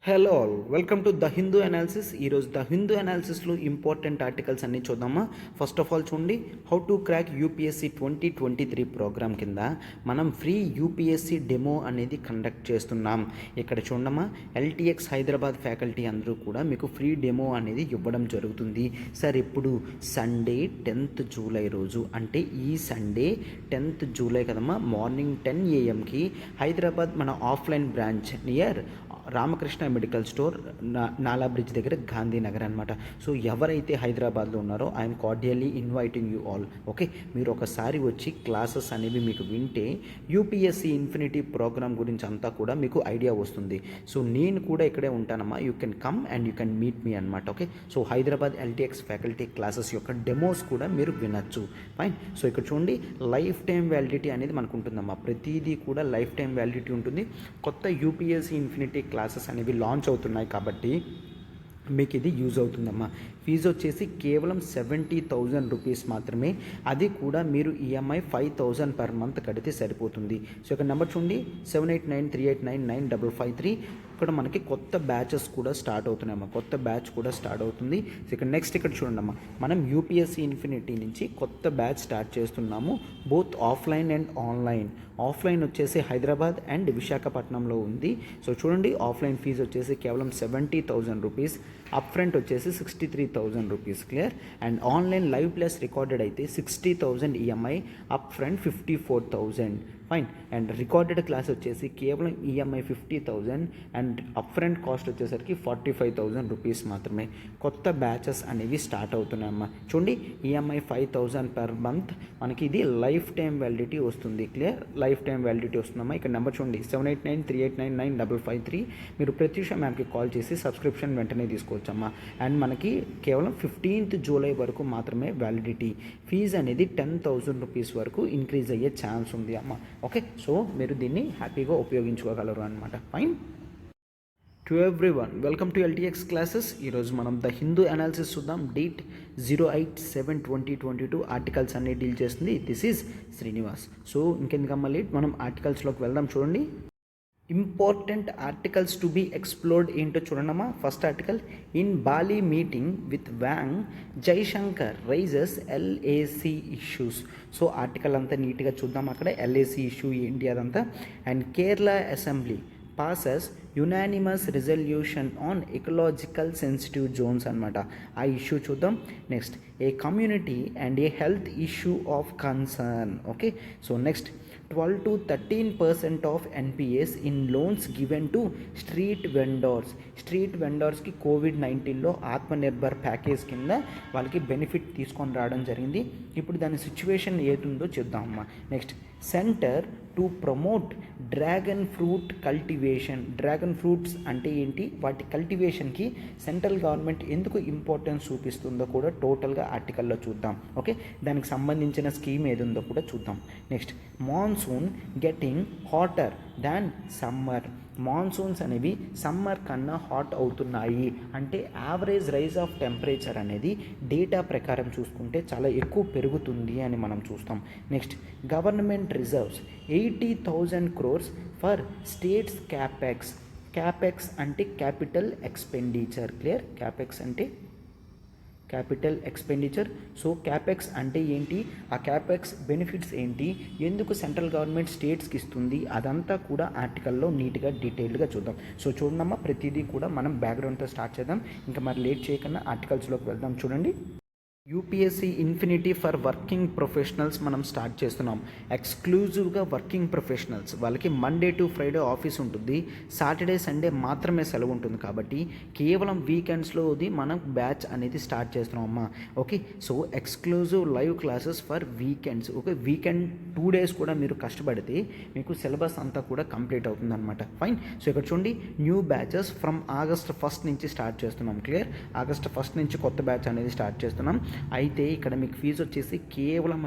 Hello all, welcome to the Hindu analysis. ఈరోజు the Hindu అనాలిసిస్లో important articles అన్నీ చూద్దామా. ఫస్ట్ ఆఫ్ ఆల్ చూడండి, how to crack UPSC 2023 programme కింద మనం ఫ్రీ యూపీఎస్సీ డెమో అనేది కండక్ట్ చేస్తున్నాం. ఇక్కడ చూడమ్మా, ఎల్టీఎక్స్ హైదరాబాద్ ఫ్యాకల్టీ అందరూ కూడా మీకు ఫ్రీ డెమో అనేది ఇవ్వడం జరుగుతుంది. సార్ ఇప్పుడు సండే 10th జూలై రోజు, అంటే ఈ సండే 10th జూలై కదమ్మా, మార్నింగ్ 10 AM హైదరాబాద్ మన offline branch near Ramakrishna medical store, నాలా బ్రిడ్జ్ దగ్గర, గాంధీనగర్ అనమాట. సో ఎవరైతే హైదరాబాద్లో ఉన్నారో I'm cordially inviting you all. Okay, మీరు ఒకసారి వచ్చి క్లాసెస్ అనేవి మీకు వింటే యూపీఎస్సీ ఇన్ఫినిటీ ప్రోగ్రామ్ గురించి అంతా కూడా మీకు ఐడియా వస్తుంది. సో నేను కూడా ఇక్కడే ఉంటానమ్మా, you can come and you can meet me అనమాట. Okay, so Hyderabad LTX faculty classes యొక్క డెమోస్ కూడా మీరు వినొచ్చు. ఫైన్. సో ఇక్కడ చూడండి, లైఫ్ టైం వ్యాలిడిటీ అనేది మనకు ఉంటుందమ్మా. ప్రతిదీ కూడా లైఫ్ టైం వ్యాలిడిటీ ఉంటుంది. కొత్త యూపీఎస్సీ ఇన్ఫినిటీ క్లాసెస్ అనేవి లాంచ్ అవుతున్నాయి కాబట్టి మీకు ఇది యూజ్ అవుతుందమ్మా. ఫీజు వచ్చేసి కేవలం 70,000 రూపీస్ మాత్రమే. అది కూడా మీరు ఈఎంఐ 5,000 పర్ మంత్ కడితే సరిపోతుంది. సో ఇక్కడ నెంబర్ చూడండి, 7893899553. ఇక్కడ మనకి కొత్త బ్యాచెస్ కూడా స్టార్ట్ అవుతున్నాయమ్మా. కొత్త బ్యాచ్ కూడా స్టార్ట్ అవుతుంది. సో ఇక్కడ నెక్స్ట్ ఇక్కడ చూడండి అమ్మా, మనం యూపీఎస్సీ ఇన్ఫినిటీ నుంచి కొత్త బ్యాచ్ స్టార్ట్ చేస్తున్నాము, both offline and online. Offline వచ్చేసి హైదరాబాద్ అండ్ విశాఖపట్నంలో ఉంది. సో చూడండి, ఆఫ్లైన్ ఫీజు వచ్చేసి కేవలం 70,000 రూపీస్, అప్ ఫ్రంట్ వచ్చేసి 63,000 rupees. Clear. And online live plus recorded అయితే 60,000 EMI, up front 54,000. Fine. And recorded class వచ్చేసి కేవలం EMI 50,000 and up front cost వచ్చేసరికి 45,000 రూపీస్ మాత్రమే. కొత్త బ్యాచెస్ అనేవి స్టార్ట్ అవుతున్నాయమ్మా. చూడండి, ఈఎంఐ 5,000 పర్ మంత్, మనకి ఇది లైఫ్ టైం వ్యాలిడిటీ వస్తుంది. క్లియర్, లైఫ్ టైం వ్యాలిడిటీ వస్తుందమ్మా. ఇక్కడ నెంబర్ చూడండి, 7893899553. మీరు ప్రత్యూష మ్యామ్కి కాల్ చేసి సబ్స్క్రిప్షన్ వెంటనే తీసుకోవచ్చమ్మా. అండ్ మనకి కేవలం 15th జూలై వరకు మాత్రమే వ్యాలిడిటీ. ఫీజు అనేది 10,000 రూపీస్ వరకు ఇంక్రీజ్ అయ్యే ఛాన్స్ ఉంది అమ్మా. ఓకే, సో మీరు దీన్ని హ్యాపీగా ఉపయోగించుకోగలరు అనమాట. Fine. To everyone, welcome to LTX classes. ఈరోజు మనం ద హిందూ అనాలిసిస్ చూద్దాం. డేట్ 08/7/2022 ఆర్టికల్స్ అన్ని డీల్ చేస్తుంది. This is Srinivas. సో ఇంకెందుకమ్మా లేట్, మనం ఆర్టికల్స్లోకి వెళ్దాం. చూడండి, important articles to be explored ఏంటో చూడండమ్మా. First article, in Bali meeting with Wang, Jaishankar raises LAC issues. So article అంతా నీట్గా చూద్దాం. అక్కడ ఎల్ఏసి ఇష్యూ ఏంటి అదంతా. And Kerala assembly passes unanimous resolution on ecological sensitive Jones అనమాట. ఆ ఇష్యూ చూద్దాం. Next, a community and a health issue of concern. Okay, so next, 12 to 13% of NPAs in loans given to street vendors. Street వెండర్స్కి కోవిడ్-19లో Atmanirbhar package కింద వాళ్ళకి benefit తీసుకొని రావడం జరిగింది. ఇప్పుడు దాని సిచ్యువేషన్ ఏదుందో చూద్దామమ్మా. Next, centre to promote dragon fruit cultivation. Dragon fruits అంటే ఏంటి, వాటి కల్టివేషన్కి సెంట్రల్ గవర్నమెంట్ ఎందుకు ఇంపార్టెన్స్ చూపిస్తుందో కూడా టోటల్గా ఆర్టికల్లో చూద్దాం. ఓకే, దానికి సంబంధించిన స్కీమ్ ఏది ఉందో కూడా చూద్దాం. Next, monsoon getting hotter than summer. Monsoons అనేవి సమ్మర్ కన్నా హాట్ అవుతున్నాయి అంటే యావరేజ్ రైజ్ ఆఫ్ టెంపరేచర్ అనేది డేటా ప్రకారం చూసుకుంటే చాలా ఎక్కువ పెరుగుతుంది అని మనం చూస్తాం. Next, government reserves 80,000 crores for states capex. Capex అంటే క్యాపిటల్ ఎక్స్పెండిచర్. క్లియర్, క్యాపెక్స్ అంటే క్యాపిటల్ ఎక్స్పెండిచర్. సో క్యాపెక్స్ అంటే ఏంటి, ఆ క్యాపెక్స్ బెనిఫిట్స్ ఏంటి, ఎందుకు సెంట్రల్ గవర్నమెంట్ స్టేట్స్కి ఇస్తుంది, అదంతా కూడా ఆర్టికల్లో నీట్గా డీటెయిల్డ్గా చూద్దాం. సో చూడమ్మా, ప్రతిదీ కూడా మనం బ్యాక్గ్రౌండ్తో స్టార్ట్ చేద్దాం. ఇంకా మరి లేట్ చేయకుండా ఆర్టికల్స్లోకి వెళ్దాం. చూడండి, UPSC infinity for working professionals మనం స్టార్ట్ చేస్తున్నాం. ఎక్స్క్లూజివ్గా వర్కింగ్ ప్రొఫెషనల్స్ వాళ్ళకి మండే టు ఫ్రైడే ఆఫీస్ ఉంటుంది, సాటర్డే సండే మాత్రమే సెలవు ఉంటుంది. కాబట్టి కేవలం వీకెండ్స్లోది మనం బ్యాచ్ అనేది స్టార్ట్ చేస్తున్నాం అమ్మా. Okay, so exclusive live classes for weekends. Okay, weekend 2 days కూడా మీరు కష్టపడితే మీకు సిలబస్ అంతా కూడా కంప్లీట్ అవుతుంది అనమాట. ఫైన్. సో ఇక్కడ చూడండి, new batches from August 1st నుంచి స్టార్ట్ చేస్తున్నాం. క్లియర్, August 1st నుంచి కొత్త బ్యాచ్ అనేది స్టార్ట్ చేస్తున్నాం. అయితే ఇక్కడ మీకు ఫీజు వచ్చేసి కేవలం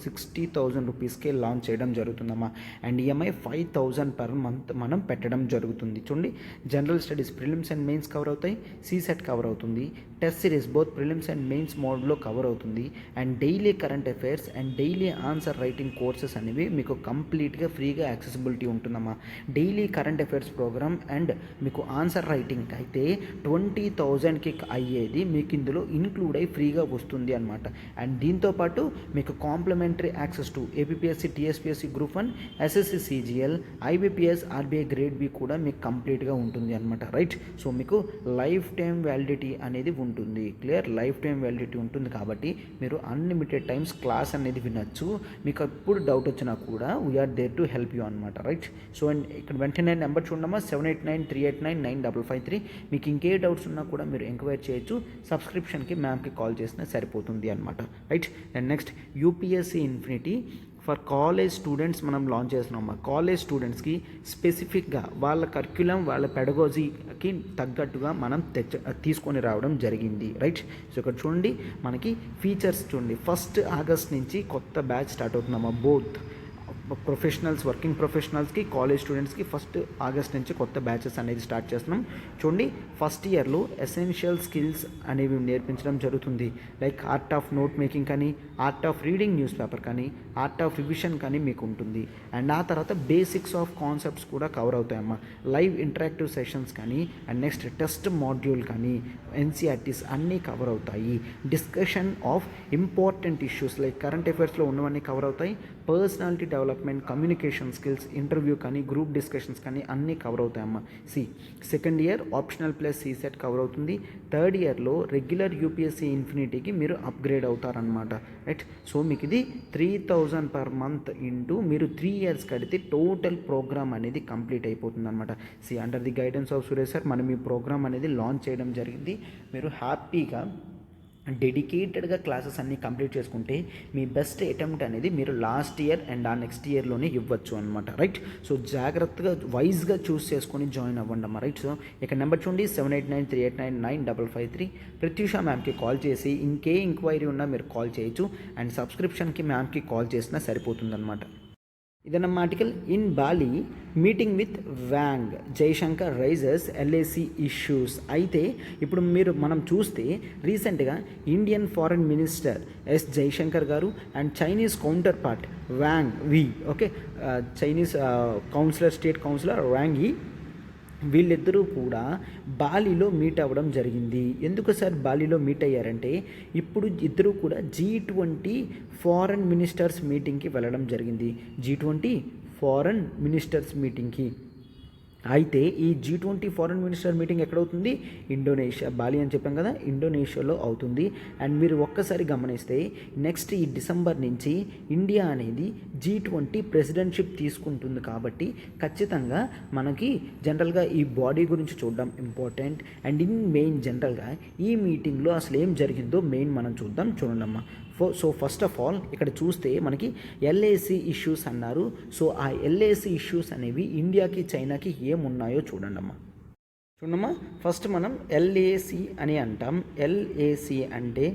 60,000 రూపీస్కే లాంచ్ చేయడం జరుగుతుందమ్మా. అండ్ ఈఎంఐ 5,000 పర్ మంత్ మనం పెట్టడం జరుగుతుంది. చూడండి, general studies prelims and mains cover అవుతాయి, సీసెట్ కవర్ అవుతుంది, test series both prelims and mains మోడ్లో కవర్ అవుతుంది. And daily current affairs and daily answer writing courses అనేవి మీకు కంప్లీట్గా ఫ్రీగా యాక్సెసిబిలిటీ ఉంటుందమ్మా. Daily current affairs programme and మీకు ఆన్సర్ రైటింగ్ అయితే 20,000కి అయ్యేది మీకు ఇందులో ఇంక్లూడ్ అయ్యి ఫ్రీగా వస్తుంది అనమాట. అండ్ దీంతోపాటు మీకు complimentary access to APSC, TSPSC group 1, SSC CGL, IBPS, RBI grade B కూడా మీకు కంప్లీట్గా ఉంటుంది అనమాట. రైట్, సో మీకు లైఫ్ టైం వ్యాలిడిటీ అనేది ఉంటుంది. క్లియర్, లైఫ్ టైం వ్యాలిడిటీ ఉంటుంది కాబట్టి మీరు అన్లిమిటెడ్ టైమ్స్ క్లాస్ అనేది వినొచ్చు. మీకు ఎప్పుడు డౌట్ వచ్చినా కూడా we are there to help you అనమాట. రైట్, సో అండ్ ఇక్కడ వెంటనే నెంబర్ చూడమ్మా, 7893899553. మీకు ఇంకే డౌట్స్ ఉన్నా కూడా మీరు ఎంక్వైరీ చేయొచ్చు. సబ్స్క్రిప్షన్కి మ్యామ్కి కాల్ చేసినా సరిపోతుంది అనమాట. Right, and next UPSC infinity for college students మనం లాంచ్ చేస్తున్నాం. కాలేజ్ స్టూడెంట్స్కి స్పెసిఫిక్గా వాళ్ళ కరిక్యులం, వాళ్ళ పెడగాజీకి తగ్గట్టుగా మనం తీసుకొని రావడం జరిగింది. రైట్, సో ఇక్కడ చూడండి, మనకి ఫీచర్స్ చూడండి. 1 ఆగస్ట్ నుంచి కొత్త బ్యాచ్ స్టార్ట్ అవుతుందమ్మా. బోత్ ప్రొఫెషనల్స్, వర్కింగ్ ప్రొఫెషనల్స్కి, కాలేజ్ స్టూడెంట్స్కి 1 ఆగస్ట్ నుంచి కొత్త బ్యాచెస్ అనేది స్టార్ట్ చేస్తున్నాం. చూడండి, ఫస్ట్ ఇయర్లో ఎసెన్షియల్ స్కిల్స్ అనేవి నేర్పించడం జరుగుతుంది. Like art of note making కానీ, art of reading newspaper కానీ, ఆర్ట్ ఆఫ్ రివిజన్ కానీ మీకు ఉంటుంది. అండ్ ఆ తర్వాత బేసిక్స్ ఆఫ్ కాన్సెప్ట్స్ కూడా కవర్ అవుతాయమ్మా. లైవ్ ఇంటరాక్టివ్ సెషన్స్ కానీ, అండ్ నెక్స్ట్ టెస్ట్ మాడ్యూల్ కానీ, ఎన్సీఆర్టీస్ అన్నీ కవర్ అవుతాయి. Discussion of important issues like current అఫైర్స్లో ఉన్నవన్నీ కవర్ అవుతాయి. Personality development, communication skills, interview కానీ, గ్రూప్ డిస్కషన్స్ కానీ అన్నీ కవర్ అవుతాయమ్మా. Second year optional plus CSAT cover అవుతుంది. థర్డ్ ఇయర్లో రెగ్యులర్ యూపీఎస్సీ ఇన్ఫినిటీకి మీరు అప్గ్రేడ్ అవుతారనమాట. రైట్, సో మీకు ఇది 3,000 పర్ మంత్ ఇంటూ మీరు 3 ఇయర్స్ కడితే టోటల్ ప్రోగ్రామ్ అనేది కంప్లీట్ అయిపోతుంది అనమాట. Under the guidance of Suresh sir మనం ఈ ప్రోగ్రామ్ అనేది లాంచ్ చేయడం జరిగింది. మీరు హ్యాపీగా డెడికేటెడ్గా క్లాసెస్ అన్నీ కంప్లీట్ చేసుకుంటే మీ బెస్ట్ అటెంప్ట్ అనేది మీరు లాస్ట్ ఇయర్ అండ్ ఆ నెక్స్ట్ ఇయర్లోనే ఇవ్వచ్చు అనమాట. రైట్, సో జాగ్రత్తగా వైజ్గా చూస్ చేసుకొని జాయిన్ అవ్వండి అమ్మా. రైట్, సో ఇక్కడ నెంబర్ చూడండి, 7893899553. ప్రత్యూష మ్యామ్కి కాల్ చేసి ఇంకే ఎంక్వైరీ ఉన్నా మీరు కాల్ చేయొచ్చు. అండ్ సబ్స్క్రిప్షన్కి మ్యామ్కి కాల్ చేసినా సరిపోతుందన్నమాట. ఇదన్నమాట article. In Bali meeting with Wang, Jaishankar raises LAC issues. అయితే ఇప్పుడు మనం చూస్తే రీసెంట్గా Indian foreign minister S Jaishankar garu and Chinese counterpart Wang Yi, okay, Chinese counsellor, state counsellor Wang ఈ, వీళ్ళిద్దరూ కూడా బాలీలో మీట్ అవ్వడం జరిగింది. ఎందుకు సార్ బాలీలో మీట్ అయ్యారంటే ఇప్పుడు ఇద్దరు కూడా G20 ఫారెన్ మినిస్టర్స్ మీటింగ్కి వెళ్ళడం జరిగింది. G20 ఫారెన్ మినిస్టర్స్ మీటింగ్కి. అయితే ఈ G20 ఫారెన్ మినిస్టర్ మీటింగ్ ఎక్కడవుతుంది? ఇండోనేషియా, బాలి అని చెప్పాం కదా, ఇండోనేషియాలో అవుతుంది. అండ్ మీరు ఒక్కసారి గమనిస్తే నెక్స్ట్ ఈ డిసెంబర్ నుంచి ఇండియా అనేది G20 ప్రెసిడెంట్షిప్ తీసుకుంటుంది. కాబట్టి ఖచ్చితంగా మనకి జనరల్గా ఈ బాడీ గురించి చూడడం ఇంపార్టెంట్. అండ్ ఇన్ మెయిన్ జనరల్గా ఈ మీటింగ్లో అసలు ఏం జరిగిందో మెయిన్ మనం చూద్దాం. చూడండమ్మా. సో ఫస్ట్ ఆఫ్ ఆల్ ఇక్కడ చూస్తే మనకి ఎల్ఏసి ఇష్యూస్ అన్నారు. సో ఆ ఎల్ఏసి ఇష్యూస్ అనేవి ఇండియాకి, చైనాకి ఏమున్నాయో చూడండమ్మా. చూడమ్మా, ఫస్ట్ మనం ఎల్ఏసి అని అంటాం. ఎల్ఏసి అంటే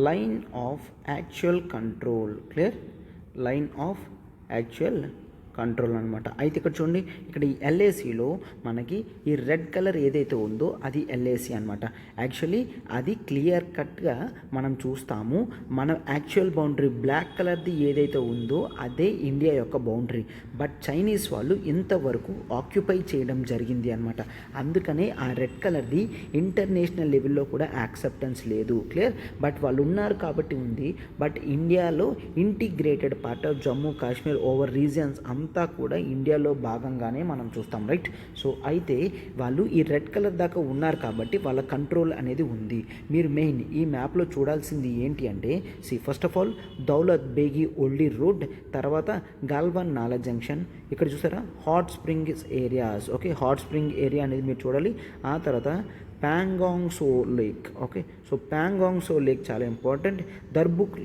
line of actual control. Clear, line of actual control అనమాట. అయితే ఇక్కడ చూడండి, ఇక్కడ ఈ ఎల్ఏసిలో మనకి ఈ రెడ్ కలర్ ఏదైతే ఉందో అది ఎల్ఏసి అనమాట. యాక్చువల్లీ అది క్లియర్ కట్గా మనం చూస్తాము. మన యాక్చువల్ బౌండరీ బ్లాక్ కలర్ది ఏదైతే ఉందో అదే ఇండియా యొక్క బౌండరీ. బట్ చైనీస్ వాళ్ళు ఇంతవరకు ఆక్యుపై చేయడం జరిగింది అనమాట. అందుకనే ఆ రెడ్ కలర్ది ఇంటర్నేషనల్ లెవెల్లో కూడా యాక్సెప్టెన్స్ లేదు. క్లియర్, బట్ వాళ్ళు ఉన్నారు కాబట్టి ఉంది. బట్ ఇండియాలో integrated part of Jammu Kashmir over regions అంతా కూడా ఇండియాలో భాగంగానే మనం చూస్తాం. రైట్, సో అయితే వాళ్ళు ఈ రెడ్ కలర్ దాకా ఉన్నారు కాబట్టి వాళ్ళ కంట్రోల్ అనేది ఉంది. మీరు మెయిన్ ఈ మ్యాప్లో చూడాల్సింది ఏంటి అంటే, ఫస్ట్ ఆఫ్ ఆల్ దౌలత్ బేగి ఓల్డీ రోడ్, తర్వాత గాల్వన్ నాలా జంక్షన్, ఇక్కడ చూసారా hot spring areas. Okay, hot spring area అనేది మీరు చూడాలి. ఆ తర్వాత Pangong so lake. Okay, so Pangong so lake చాలా ఇంపార్టెంట్. దర్బుక్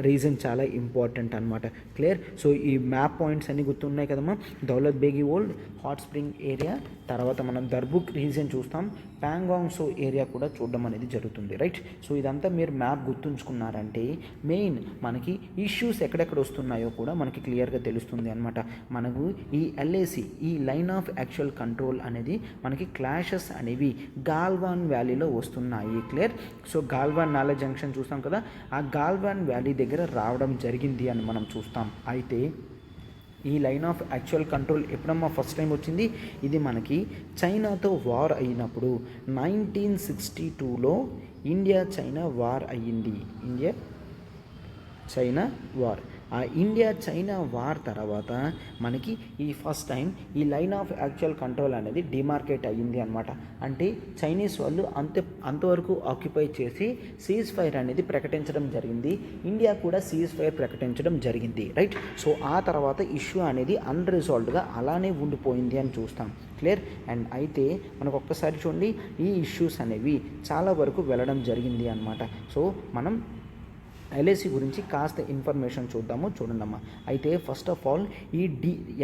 రీజన్ చాలా ఇంపార్టెంట్ అనమాట. క్లియర్. సో ఈ మ్యాప్ పాయింట్స్ అన్నీ గుర్తున్నాయి కదమ్మా. దౌలత్ బేగి ఓల్డ్, హాట్ స్ప్రింగ్ ఏరియా, తర్వాత మనం దర్బుక్ రీజన్ చూస్తాం, ప్యాంగాంగ్ సో ఏరియా కూడా చూడడం అనేది జరుగుతుంది. రైట్. సో ఇదంతా మీరు మ్యాప్ గుర్తుంచుకున్నారంటే మెయిన్ మనకి ఇష్యూస్ ఎక్కడెక్కడ వస్తున్నాయో కూడా మనకి క్లియర్గా తెలుస్తుంది అనమాట. మనకు ఈ ఎల్ఏసి, ఈ లైన్ ఆఫ్ యాక్చువల్ కంట్రోల్ అనేది మనకి క్లాషెస్ అనేవి గాల్వాన్ వ్యాలీలో వస్తున్నాయి. క్లియర్. సో గాల్వాన్ నాలా జంక్షన్ చూస్తాం కదా, ఆ గాల్వాన్ వ్యాలీ దగ్గర రావడం జరిగింది అని మనం చూస్తాం. అయితే ఈ లైన్ ఆఫ్ యాక్చువల్ కంట్రోల్ ఎప్పుడమ్మా ఫస్ట్ టైం వచ్చింది? ఇది మనకి చైనాతో వార్ అయినప్పుడు 1962లో ఇండియా చైనా వార్ అయ్యింది. India China war. ఆ ఇండియా చైనా వార్ తర్వాత మనకి ఈ ఫస్ట్ టైం ఈ లైన్ ఆఫ్ యాక్చువల్ కంట్రోల్ అనేది డిమార్కేట్ అయ్యింది అనమాట. అంటే చైనీస్ వాళ్ళు అంతవరకు ఆక్యుపై చేసి సీజ్ ఫైర్ అనేది ప్రకటించడం జరిగింది. ఇండియా కూడా సీజ్ ఫైర్ ప్రకటించడం జరిగింది. రైట్. సో ఆ తర్వాత ఇష్యూ అనేది అన్రిజాల్వ్డ్గా అలానే ఉండిపోయింది అని చూస్తాం. క్లియర్. అండ్ అయితే మనకు ఒక్కసారి చూడండి, ఈ ఇష్యూస్ అనేవి చాలా వరకు వెళ్ళడం జరిగింది అనమాట. సో మనం ఎల్ఏసి గురించి కాస్త ఇన్ఫర్మేషన్ చూడండమ్మా. అయితే ఫస్ట్ ఆఫ్ ఆల్ ఈ